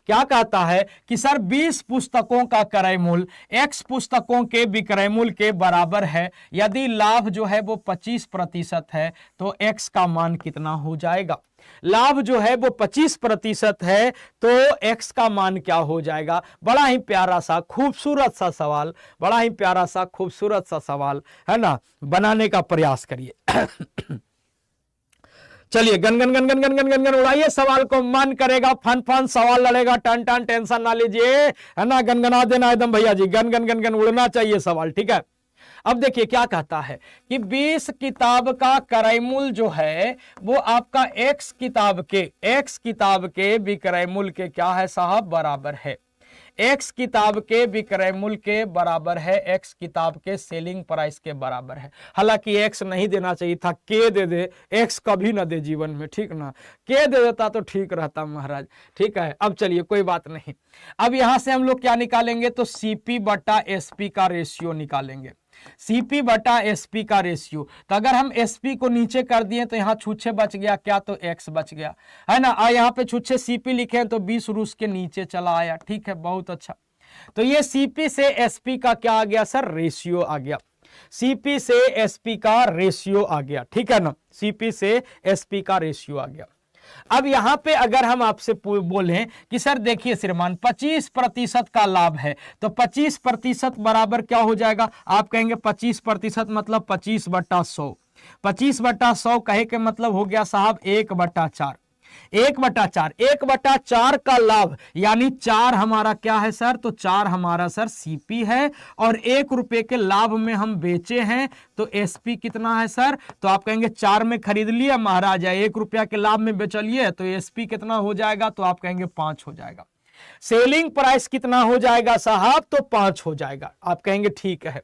क्या कहता है कि सर 20 पुस्तकों का क्रय मूल्य X पुस्तकों के विक्रय मूल्य के बराबर है, यदि लाभ जो है वो 25% है, तो X का मान कितना हो जाएगा? लाभ जो है वो 25% है, तो X का मान क्या हो जाएगा? बड़ा ही प्यारा सा खूबसूरत सा सवाल, बड़ा ही प्यारा सा खूबसूरत सा सवाल, है ना, बनाने का प्रयास करिए। चलिए गन गन गन गन गन गन गन गन उड़ाइए सवाल को, मन करेगा फन फन सवाल लड़ेगा, टन टन, टेंशन ना लीजिए, है ना, गनगना देना एकदम भैया जी, गन गन गन गन उड़ना चाहिए सवाल, ठीक है। अब देखिए क्या कहता है कि 20 किताब का क्रय मूल्य जो है वो आपका X किताब के विक्रय मूल्य के क्या है साहब? बराबर है। X किताब के विक्रय मूल्य के बराबर है, X किताब के सेलिंग प्राइस के बराबर है। हालांकि X नहीं देना चाहिए था, K दे दे, X कभी ना दे जीवन में, ठीक ना, K दे देता तो ठीक रहता महाराज, ठीक है। अब चलिए कोई बात नहीं। अब यहां से हम लोग क्या निकालेंगे? तो CP बटा SP का रेशियो निकालेंगे। CP बटा SP का रेशियो, तो अगर हम SP को नीचे कर दिए तो यहाँ छुच्छे बच गया क्या? तो X बच गया, है ना। यहाँ पे छुच्छे CP लिखे हैं तो 20 रूस के नीचे चला आया, ठीक है, बहुत अच्छा। तो ये CP से SP का क्या आ गया सर? रेशियो आ गया। CP से SP का रेशियो आ गया, ठीक है ना, CP से SP का रेशियो आ गया। अब यहां पे अगर हम आपसे बोलें कि सर देखिए श्रीमान 25% का लाभ है, तो 25% बराबर क्या हो जाएगा? आप कहेंगे 25% मतलब 25/100। 25/100 कहे के मतलब हो गया साहब 1/4। 1/4, 1/4 का लाभ यानी 4 हमारा क्या है सर? तो 4 हमारा सर सीपी है, और 1 रुपए के लाभ में हम बेचे हैं, तो एसपी कितना है सर? तो आप कहेंगे 4 में खरीद लिया महाराज, 1 रुपया के लाभ में बेचलिए, तो एसपी कितना हो जाएगा? तो आप कहेंगे 5 हो जाएगा। सेलिंग प्राइस कितना हो जाएगा साहब? तो 5 हो जाएगा। आप कहेंगे ठीक है।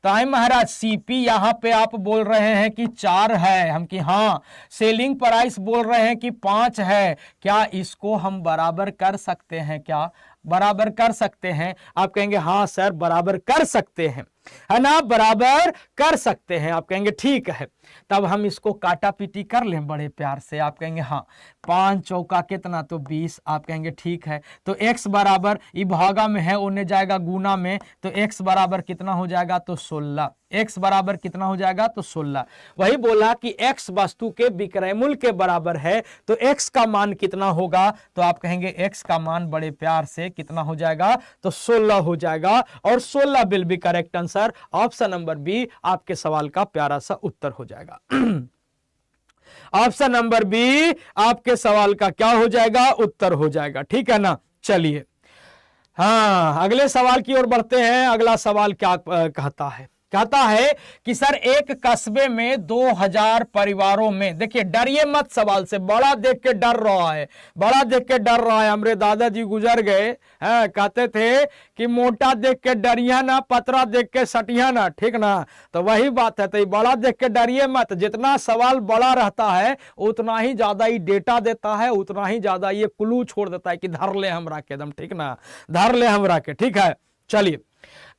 तो आई महाराज सीपी यहां पे आप बोल रहे हैं कि 4 है, हम कि हाँ। सेलिंग प्राइस बोल रहे हैं कि 5 है, क्या इसको हम बराबर कर सकते हैं? क्या बराबर कर सकते हैं? आप कहेंगे हाँ सर बराबर कर सकते हैं, है ना, बराबर कर सकते हैं। आप कहेंगे ठीक है। तब हम इसको काटा पीटी कर लें बड़े प्यार से। आप कहेंगे हाँ, 5 चौका कितना? तो 20। आप कहेंगे ठीक है। तो x बराबर, ये भागा में है, उन्हें जाएगा गुना में, तो x बराबर कितना हो जाएगा? तो 16। x बराबर कितना हो जाएगा? तो 16। वही बोला कि x वस्तु के विक्रय मूल्य के बराबर है, तो x का मान कितना होगा? तो आप कहेंगे x का मान बड़े प्यार से कितना हो जाएगा? तो 16 हो जाएगा, और 16 will be correct answer. Option number B आपके सवाल का प्यारा सा उत्तर हो जाएगा। ऑप्शन नंबर बी आपके सवाल का क्या हो जाएगा? उत्तर हो जाएगा। ठीक है ना। चलिए हाँ, अगले सवाल की ओर बढ़ते हैं। अगला सवाल क्या कहता है? कहता है कि सर एक कस्बे में 2000 परिवारों में, देखिए डरिए मत सवाल से, बड़ा देख के डर रहा है, बड़ा देख के डर रहा है। हमारे दादाजी गुजर गए हैं, कहते थे कि मोटा देख के डरिया ना, पतरा देख के सटिया ना, ठीक ना। तो वही बात है, तो बड़ा देख के डरिए मत। जितना सवाल बड़ा रहता है उतना ही ज्यादा ही डेटा देता है, उतना ही ज्यादा ये क्लू छोड़ देता है कि धर ले हमरा के एकदम, ठीक ना, धर ले हमरा के। ठीक है, चलिए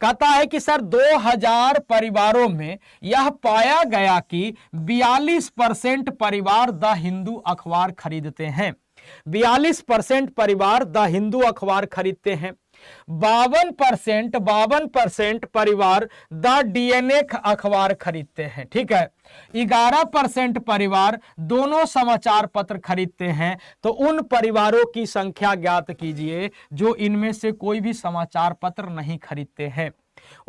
कहता है कि सर 2000 परिवारों में यह पाया गया कि 42% परिवार द हिंदू अखबार खरीदते हैं। 42% परिवार द हिंदू अखबार खरीदते हैं। 52% परिवार द डीएनए अखबार खरीदते हैं। ठीक है। 11% परिवार दोनों समाचार पत्र खरीदते हैं। तो उन परिवारों की संख्या ज्ञात कीजिए जो इनमें से कोई भी समाचार पत्र नहीं खरीदते हैं।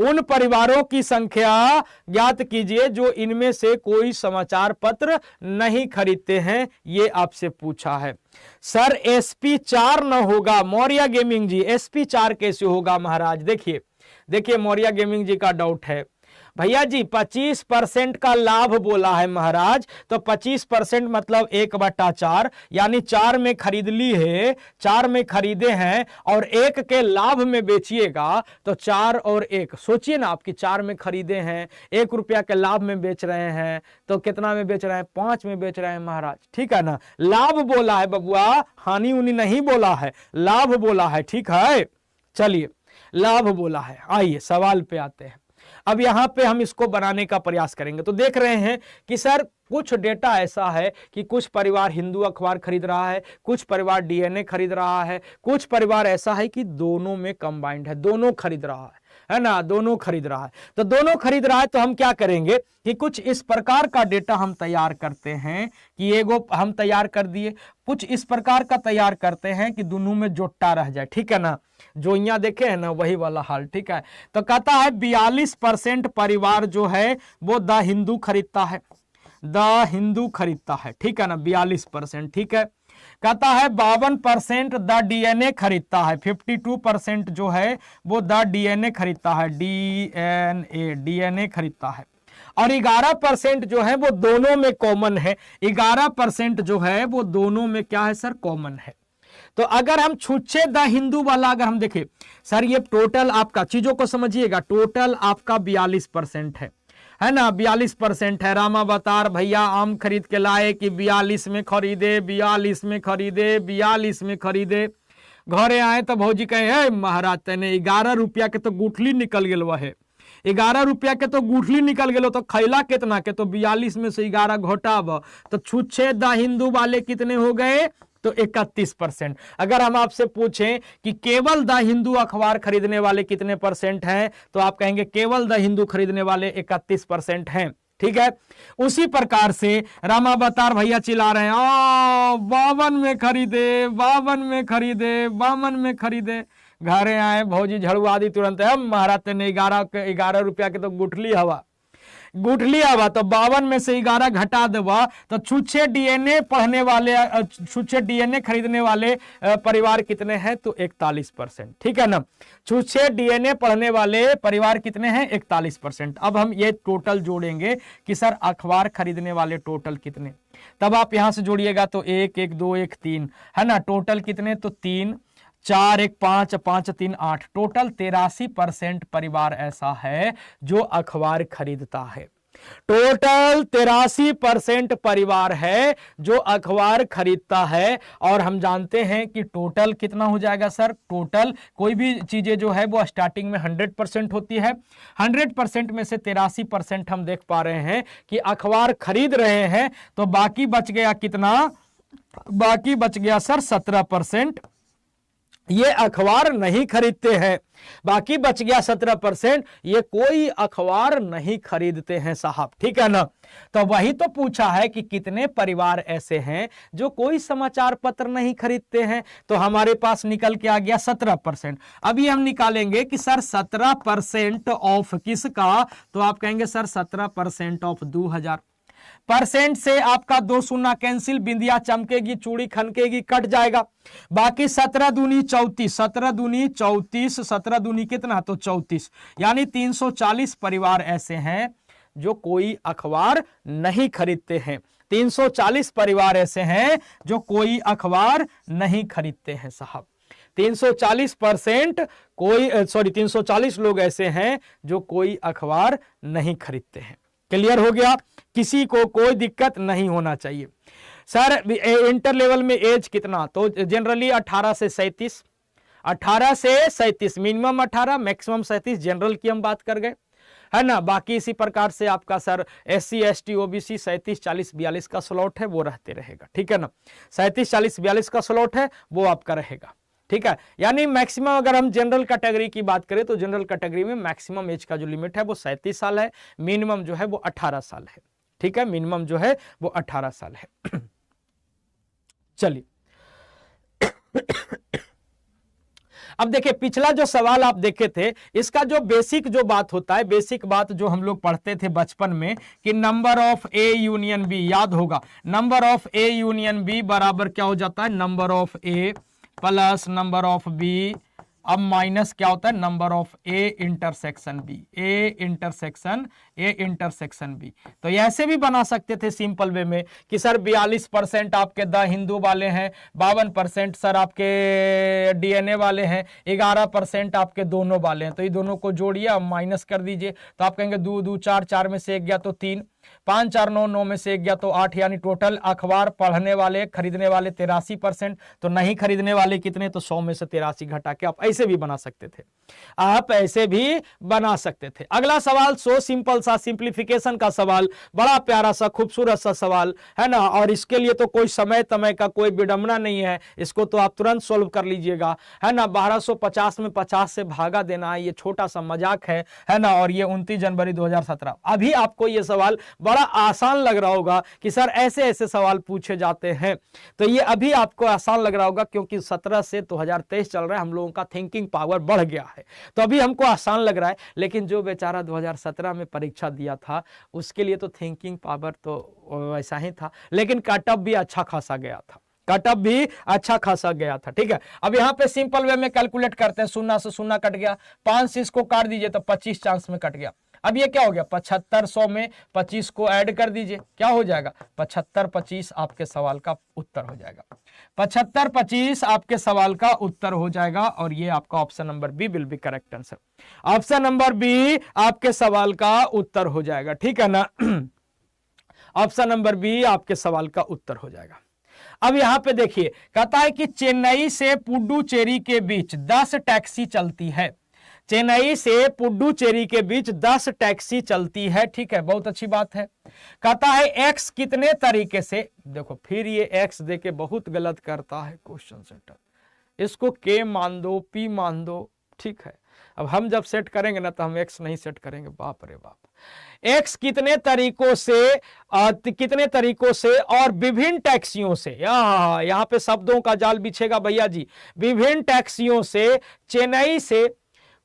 उन परिवारों की संख्या ज्ञात कीजिए जो इनमें से कोई समाचार पत्र नहीं खरीदते हैं, ये आपसे पूछा है। सर एसपी 4 न होगा मौर्य गेमिंग जी, एसपी 4 कैसे होगा महाराज? देखिए मौर्य गेमिंग जी का डाउट है। भैया जी 25% का लाभ बोला है महाराज, तो 25% मतलब 1/4, यानी 4 में खरीद ली है, 4 में खरीदे हैं और 1 के लाभ में बेचिएगा, तो 4 और 1 सोचिए ना, आपकी 4 में खरीदे हैं, 1 रुपया के लाभ में बेच रहे हैं, तो कितना में बेच रहे हैं? 5 में बेच रहे हैं महाराज। ठीक है ना, लाभ बोला है बबुआ, हानि उनी नहीं बोला है, लाभ बोला है। ठीक है, चलिए लाभ बोला है। आइए सवाल पे आते हैं। अब यहां पे हम इसको बनाने का प्रयास करेंगे। तो देख रहे हैं कि सर कुछ डेटा ऐसा है कि कुछ परिवार हिंदू अखबार खरीद रहा है, कुछ परिवार डीएनए खरीद रहा है, कुछ परिवार ऐसा है कि दोनों में कंबाइंड है, दोनों खरीद रहा है ना, दोनों खरीद रहा है। तो दोनों खरीद रहा है, तो हम क्या करेंगे कि कुछ इस प्रकार का डेटा हम तैयार करते हैं कि एगो हम तैयार कर दिए, कुछ इस प्रकार का तैयार करते हैं कि दोनों में जोटा रह जाए। ठीक है ना, जो यहाँ देखे हैं ना वही वाला हाल। ठीक है, तो कहता है 42% परिवार जो है वो द हिंदू खरीदता है, द हिंदू खरीदता है। ठीक है ना, 42%। ठीक है, कहता है 52% द डीएनए खरीदता है, 52% जो है वो द डीएनए खरीदता है, डीएनए खरीदता है। और 11% जो है वो दोनों में कॉमन है, 11% जो है वो दोनों में क्या है सर? कॉमन है। तो अगर हम छुच्छे द हिंदू वाला अगर हम देखें, सर ये टोटल आपका, चीजों को समझिएगा, टोटल आपका 42% है ना, 42% है। रामा बतार भैया आम खरीद के लाए कि 42 में खरीदे, 42 में खरीदे, 42 में खरीदे। घरे आए तो भौजी कहे महाराज तेने 11 रुपया के तो गुठली निकल गेल, वह 11 रुपया के तो गुठली निकल गेलो, तो खैला कितना के? तो 42 में से 11 घटाव, तो छुच्छे द हिंदू वाले कितने हो गए? तो 31%। अगर हम आपसे पूछें कि केवल द हिंदू अखबार खरीदने वाले कितने परसेंट हैं, तो आप कहेंगे केवल द हिंदू खरीदने वाले 31% हैं। ठीक है। उसी प्रकार से रामावतार भैया चिल्ला रहे हैं, ओ 52 में खरीदे, 52 में खरीदे, 52 में खरीदे। घरे आए भौजी झड़ुआ दी तुरंत, हम महाराज तेने 11 रुपया के तो गुठली हवा तो 52 में से 11 घटा देवा तो छुच्छे डीएनए पढ़ने वाले, छुच्छे डीएनए खरीदने वाले परिवार कितने हैं? तो 41%, ठीक है ना। छुच्छे डीएनए पढ़ने वाले परिवार कितने हैं? 41%। अब हम ये टोटल जोड़ेंगे कि सर अखबार खरीदने वाले टोटल कितने, तब आप यहां से जोड़िएगा तो 1 1 2 1 3 है ना। टोटल कितने? तो 3 4 1 5 5 3 8, टोटल 83% परिवार ऐसा है जो अखबार खरीदता है। टोटल 83% परिवार है जो अखबार खरीदता है। और हम जानते हैं कि टोटल कितना हो जाएगा सर? टोटल कोई भी चीजें जो है वो स्टार्टिंग में 100% होती है। 100% में से 83% हम देख पा रहे हैं कि अखबार खरीद रहे हैं, तो बाकी बच गया कितना? बाकी बच गया सर 17%। ये अखबार नहीं खरीदते हैं, बाकी बच गया 17%, ये कोई अखबार नहीं खरीदते हैं साहब, ठीक है ना। तो वही तो पूछा है कि कितने परिवार ऐसे हैं जो कोई समाचार पत्र नहीं खरीदते हैं, तो हमारे पास निकल के आ गया 17%। अभी हम निकालेंगे कि सर 17% ऑफ किसका? तो आप कहेंगे सर 17% ऑफ 2000। परसेंट से आपका 2 शून्य कैंसिल, बिंदिया चमकेगी, चूड़ी खनकेगी, कट जाएगा। बाकी 17 दूनी 34, 17 दूनी 34, 17 दूनी कितना? तो 34, यानी 340 परिवार ऐसे हैं जो कोई अखबार नहीं खरीदते हैं। 340 परिवार ऐसे हैं जो कोई अखबार नहीं खरीदते हैं साहब। 340% 340 लोग ऐसे हैं जो कोई अखबार नहीं खरीदते हैं। क्लियर हो गया? किसी को कोई दिक्कत नहीं होना चाहिए। सर इंटर लेवल में एज कितना? तो जनरली 18 से 37, 18 से 37, मिनिमम 18 मैक्सिमम 37, जनरल की हम बात कर गए, है ना। बाकी इसी प्रकार से आपका सर SC ST OBC 37 40 42 का स्लॉट है, वो रहते रहेगा, ठीक है ना। 37 40 42 का स्लॉट है, वो आपका रहेगा, ठीक है। यानी मैक्सिमम अगर हम जनरल कैटेगरी की बात करें तो जनरल कैटेगरी में मैक्सिमम एज का जो लिमिट है वो 37 साल है, मिनिमम जो है वो 18 साल है, ठीक है। मिनिमम जो है वो 18 साल है। चलिए अब देखिए पिछला जो सवाल आप देखे थे, इसका जो बेसिक जो बात होता है, बेसिक बात जो हम लोग पढ़ते थे बचपन में कि number of A union B, याद होगा number of A union B बराबर क्या हो जाता है? Number of A plus number of B, अब माइनस क्या होता है? Number of A intersection B, A intersection B। तो ऐसे भी बना सकते थे सिंपल वे में कि सर 42% आपके द हिंदू वाले हैं, 52% सर आपके DNA वाले हैं, 11% आपके दोनों वाले हैं। तो ये दोनों को जोड़िए, अब माइनस कर दीजिए, तो आप कहेंगे 2 2 4, 4 में से 1 गया तो 3, 5 4 9, 9 में से 1 गया तो 8, यानी टोटल अखबार पढ़ने वाले खरीदने वाले 83%, तो नहीं खरीदने वाले कितने? तो 100 में से 83 घटा के आप ऐसे भी बना सकते थे, आप ऐसे भी बना सकते थे। अगला सवाल सो सिंपल सा सिंप्लीफिकेशन का सवाल, बड़ा प्यारा सा खूबसूरत सा सवाल है ना। और इसके लिए तो कोई समय तमय का कोई विडंबना नहीं है, इसको तो आप तुरंत सोल्व कर लीजिएगा, है ना। 1250 में 50 से भागा देना, ये छोटा सा मजाक है ना। और ये 29 जनवरी 2017। अभी आपको ये सवाल बड़ा आसान लग रहा होगा कि सर ऐसे ऐसे सवाल पूछे जाते हैं, तो ये अभी आपको आसान लग रहा होगा क्योंकि 17 से 2023 चल रहा है, हम लोगों का थिंकिंग पावर बढ़ गया है, तो अभी हमको आसान लग रहा है। लेकिन जो बेचारा 2017 में परीक्षा दिया था उसके लिए तो थिंकिंग पावर तो वैसा ही था, लेकिन कटअप भी अच्छा खासा गया था, कटअप भी अच्छा खासा गया था, ठीक है। अब यहाँ पे सिंपल वे में कैलकुलेट करते हैं, 0 से 0 कट गया, 5 से इसको काट दीजिए तो 25 चांस में कट गया। अब ये क्या हो गया? 7500 में 25 को ऐड कर दीजिए, क्या हो जाएगा? 75 25 आपके सवाल का उत्तर हो जाएगा। 75 25 आपके सवाल का उत्तर हो जाएगा, और ये आपका option number B will be correct answer. Option number B आपके सवाल का उत्तर हो जाएगा, ठीक है ना। ऑप्शन नंबर बी आपके सवाल का उत्तर हो जाएगा। अब यहां पे देखिए, कहता है कि चेन्नई से पुडुचेरी के बीच 10 टैक्सी चलती है। चेन्नई से पुडुचेरी के बीच 10 टैक्सी चलती है, ठीक है, बहुत अच्छी बात है। कहता है एक्स कितने तरीके से, देखो फिर ये एक्स देके बहुत गलत करता है क्वेश्चन सेंटर, इसको के मान दो, पी मान दो, ठीक है। अब हम जब सेट करेंगे ना तो हम x नहीं सेट करेंगे, बाप रे बाप। x कितने तरीकों से और विभिन्न टैक्सियों से, यहाँ पे शब्दों का जाल बिछेगा भैया जी। विभिन्न टैक्सियों से चेन्नई से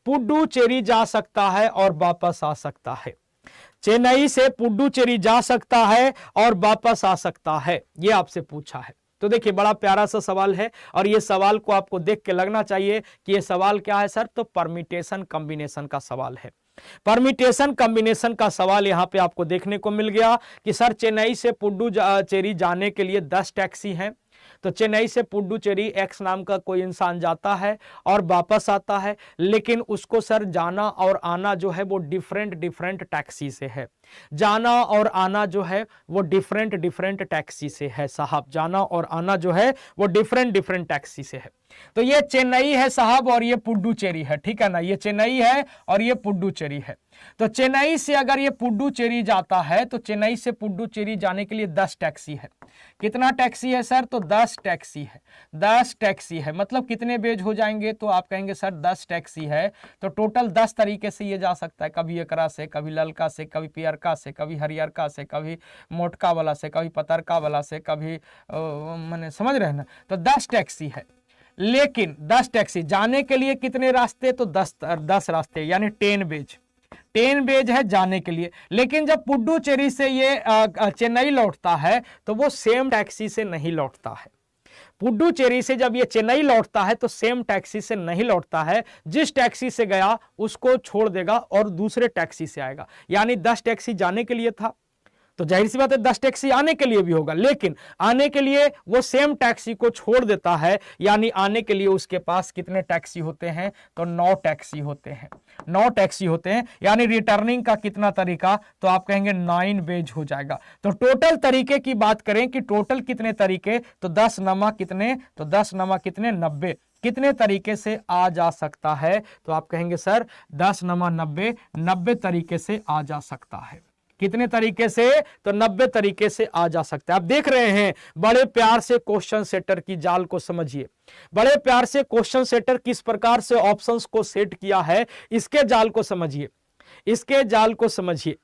पुडुचेरी जा सकता है और वापस आ सकता है। चेन्नई से पुडुचेरी जा सकता है और वापस आ सकता है, ये आपसे पूछा है। तो देखिए बड़ा प्यारा सा सवाल है और ये सवाल को आपको देख के लगना चाहिए कि ये सवाल क्या है सर, तो परम्यूटेशन कॉम्बिनेशन का सवाल है। परम्यूटेशन कॉम्बिनेशन का सवाल यहां पे आपको देखने को मिल गया कि सर चेन्नई से पुडुचेरी जाने के लिए 10 टैक्सी हैं। तो चेन्नई से पुडुचेरी एक्स नाम का कोई इंसान जाता है और वापस आता है, लेकिन उसको सर जाना और आना जो है वो डिफरेंट टैक्सी से है। जाना और आना जो है वो डिफरेंट टैक्सी से है साहब। जाना और आना जो है वो डिफरेंट टैक्सी से है। तो ये चेन्नई है साहब और ये पुडुचेरी है, ठीक है ना। ये चेन्नई है और ये पुडुचेरी है। तो चेन्नई से अगर ये पुडुचेरी जाता है तो चेन्नई से पुडुचेरी जाने के लिए 10 टैक्सी है। कितना टैक्सी है सर, तो 10 टैक्सी है। 10 टैक्सी है मतलब कितने बेज हो जाएंगे, तो आप कहेंगे सर 10 टैक्सी है तो टोटल 10 तरीके से ये जा सकता है। कभी एकरा से, कभी ललका से, कभी पियरका से, कभी हरियरका से, कभी मोटका वाला से, कभी पतरका वाला से, कभी मैंने समझ रहे हैं ना। तो 10 टैक्सी है, लेकिन 10 टैक्सी जाने के लिए कितने रास्ते, तो 10 रास्ते यानी 10 बेज है जाने के लिए। लेकिन जब पुडुचेरी से ये चेन्नई लौटता है तो वो सेम टैक्सी से नहीं लौटता है। पुडुचेरी से जब ये चेन्नई लौटता है तो सेम टैक्सी से नहीं लौटता है। जिस टैक्सी से गया उसको छोड़ देगा और दूसरे टैक्सी से आएगा। यानी 10 टैक्सी जाने के लिए था तो जाहिर सी बात है 10 टैक्सी आने के लिए भी होगा, लेकिन आने के लिए वो सेम टैक्सी को छोड़ देता है। यानी आने के लिए उसके पास कितने टैक्सी होते हैं, तो 9 टैक्सी होते हैं। 9 टैक्सी होते हैं। यानी रिटर्निंग का कितना तरीका, तो आप कहेंगे 9 बेज हो जाएगा। तो टोटल तरीके की बात करें कि टोटल कितने तरीके, तो 10 नमा कितने, तो 10 नमा कितने 90। कितने तरीके से आ जा सकता है, तो आप कहेंगे सर 10 नमा 90 तरीके से आ जा सकता है। कितने तरीके से, तो 90 तरीके से आ जा सकता है। आप देख रहे हैं बड़े प्यार से क्वेश्चन सेटर की जाल को समझिए। बड़े प्यार से क्वेश्चन सेटर किस प्रकार से ऑप्शंस को सेट किया है, इसके जाल को समझिए, इसके जाल को समझिए।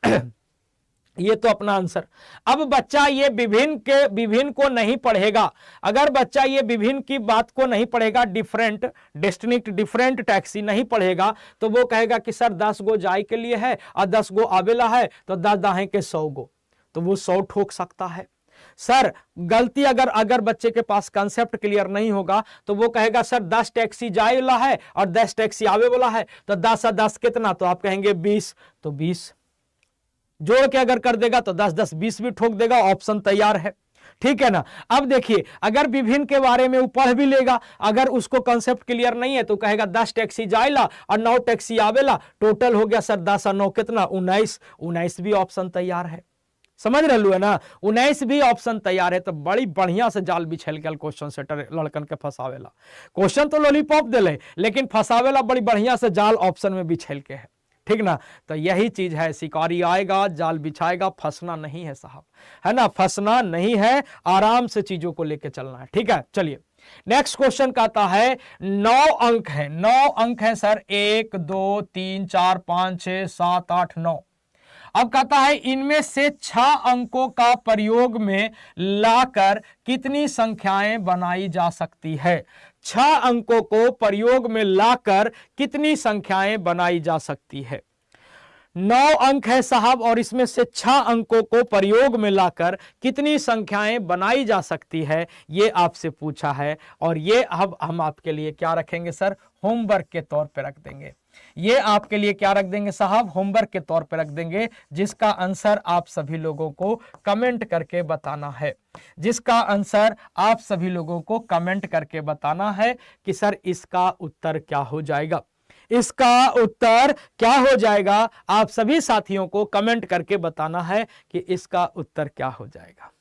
ये तो अपना आंसर। अब बच्चा ये विभिन्न को नहीं पढ़ेगा। अगर बच्चा ये विभिन्न की बात को नहीं पढ़ेगा, डिफरेंट टैक्सी नहीं पढ़ेगा, तो वो कहेगा कि सर 10 गो जाए के लिए है और 10 गो आवेला है तो 10 दाहे के 100 गो, तो वो 100 ठोक सकता है। सर गलती अगर बच्चे के पास कंसेप्ट क्लियर नहीं होगा तो वो कहेगा सर 10 टैक्सी जाए वाला है और 10 टैक्सी आवे वाला है तो 10 और 10 कितना, तो आप कहेंगे 20, तो 20 जोड़ के अगर कर देगा तो 10 10 20 भी ठोक देगा। ऑप्शन तैयार है, ठीक है ना। अब देखिए अगर विभिन्न के बारे में वो पढ़ भी लेगा, अगर उसको कंसेप्ट क्लियर नहीं है तो कहेगा 10 टैक्सी जाएला और 9 टैक्सी आवेला, टोटल हो गया सर 10 और 9 कितना 19 भी ऑप्शन तैयार है। समझ रहे है ना, 19 भी ऑप्शन तैयार है। तो बड़ी बढ़िया से जाल बिछल गया क्वेश्चन सेटर लड़कन के फंसावेला। क्वेश्चन तो लॉलीपॉप दिले लेकिन फंसावेला बड़ी बढ़िया से जाल ऑप्शन में बिछल के है, ठीक ना। तो यही चीज है, शिकारी आएगा जाल बिछाएगा, फंसना नहीं है साहब, है ना, फंसना नहीं है, आराम से चीजों को लेके चलना है, ठीक है। चलिए नेक्स्ट क्वेश्चन कहता है 9 अंक है, 9 अंक है सर, 1 2 3 4 5 6 7 8 9। अब कहता है इनमें से 6 अंकों का प्रयोग में लाकर कितनी संख्याएं बनाई जा सकती है। 6 अंकों को प्रयोग में लाकर कितनी संख्याएं बनाई जा सकती है। 9 अंक है साहब और इसमें से 6 अंकों को प्रयोग में लाकर कितनी संख्याएं बनाई जा सकती है, ये आपसे पूछा है। और ये अब हम आपके लिए क्या रखेंगे सर, होमवर्क के तौर पे रख देंगे। ये आपके लिए क्या रख देंगे साहब, होमवर्क के तौर पे रख देंगे, जिसका आंसर आप सभी लोगों को कमेंट करके बताना है। जिसका आंसर आप सभी लोगों को कमेंट करके बताना है कि सर इसका उत्तर क्या हो जाएगा, इसका उत्तर क्या हो जाएगा। आप सभी साथियों को कमेंट करके बताना है कि इसका उत्तर क्या हो जाएगा,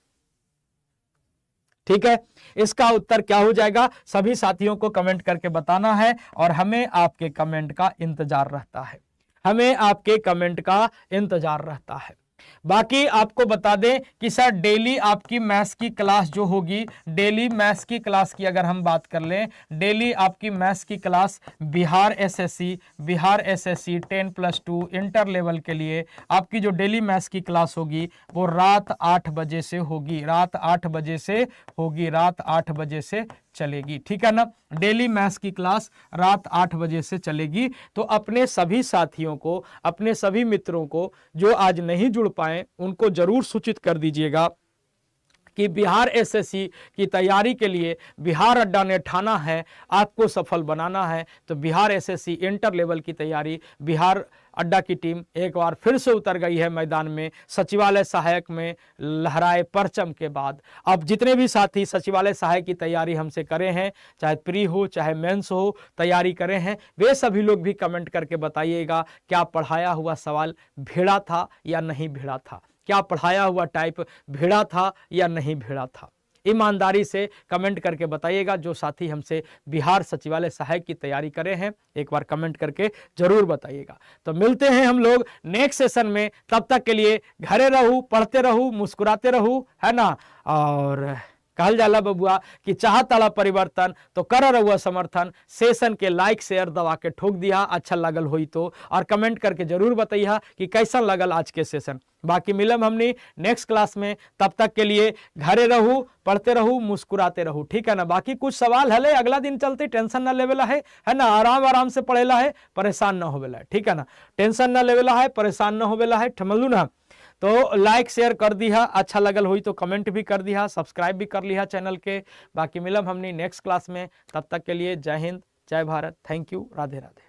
ठीक है। इसका उत्तर क्या हो जाएगा, सभी साथियों को कमेंट करके बताना है और हमें आपके कमेंट का इंतजार रहता है, हमें आपके कमेंट का इंतजार रहता है। बाकी आपको बता दें कि सर डेली आपकी मैथ्स की क्लास जो होगी, डेली मैथ्स की क्लास की अगर हम बात कर लें, डेली आपकी मैथ्स की class Bihar SSC 10+2 inter level के लिए आपकी जो डेली मैथ्स की क्लास होगी वो रात 8 बजे से होगी, रात 8 बजे से होगी, रात 8 बजे से चलेगी, ठीक है ना। डेली मैथ्स की क्लास रात 8 बजे से चलेगी। तो अपने सभी साथियों को, अपने सभी मित्रों को जो आज नहीं जुड़ पाए उनको जरूर सूचित कर दीजिएगा कि बिहार एसएससी की तैयारी के लिए बिहार अड्डा ने ठाना है आपको सफल बनाना है। तो बिहार एसएससी इंटर लेवल की तैयारी, बिहार अड्डा की टीम एक बार फिर से उतर गई है मैदान में। सचिवालय सहायक में लहराए परचम के बाद अब जितने भी साथी सचिवालय सहायक की तैयारी हमसे करे हैं, चाहे प्री हो चाहे मेंस हो, तैयारी करे हैं, वे सभी लोग भी कमेंट करके बताइएगा क्या पढ़ाया हुआ सवाल भिड़ा था या नहीं भिड़ा था, क्या पढ़ाया हुआ टाइप भिड़ा था या नहीं भिड़ा था। ईमानदारी से कमेंट करके बताइएगा। जो साथी हमसे बिहार सचिवालय सहायक की तैयारी करे हैं एक बार कमेंट करके जरूर बताइएगा। तो मिलते हैं हम लोग नेक्स्ट सेशन में, तब तक के लिए घरे रहू, पढ़ते रहू, मुस्कुराते रहू, है ना। और कहल जाला बबुआ कि चाहताला परिवर्तन तो कर रहुआ समर्थन। सेशन के लाइक शेयर दबा के ठोक दिया, अच्छा लगल होई तो, और कमेंट करके जरूर बताइए कि कैसा लगल आज के सेशन। बाकी मिलम हमने नेक्स्ट क्लास में, तब तक के लिए घरे रहू, पढ़ते रहू, मुस्कुराते रहू, ठीक है ना। बाकी कुछ सवाल हले अगला दिन चलते, टेंशन ना लेवेला है ना, आराम आराम से पढ़ेला है, परेशान ना होवेला है, ठीक है ना। टेंशन ना लेवेला है, परेशान ना होवेला है, समझलू ना। तो लाइक शेयर कर दिया, अच्छा लगल हुई तो कमेंट भी कर दिया, सब्सक्राइब भी कर लिया चैनल के। बाकी मिलम हमने नेक्स्ट क्लास में, तब तक के लिए जय हिंद, जय भारत, थैंक यू, राधे राधे।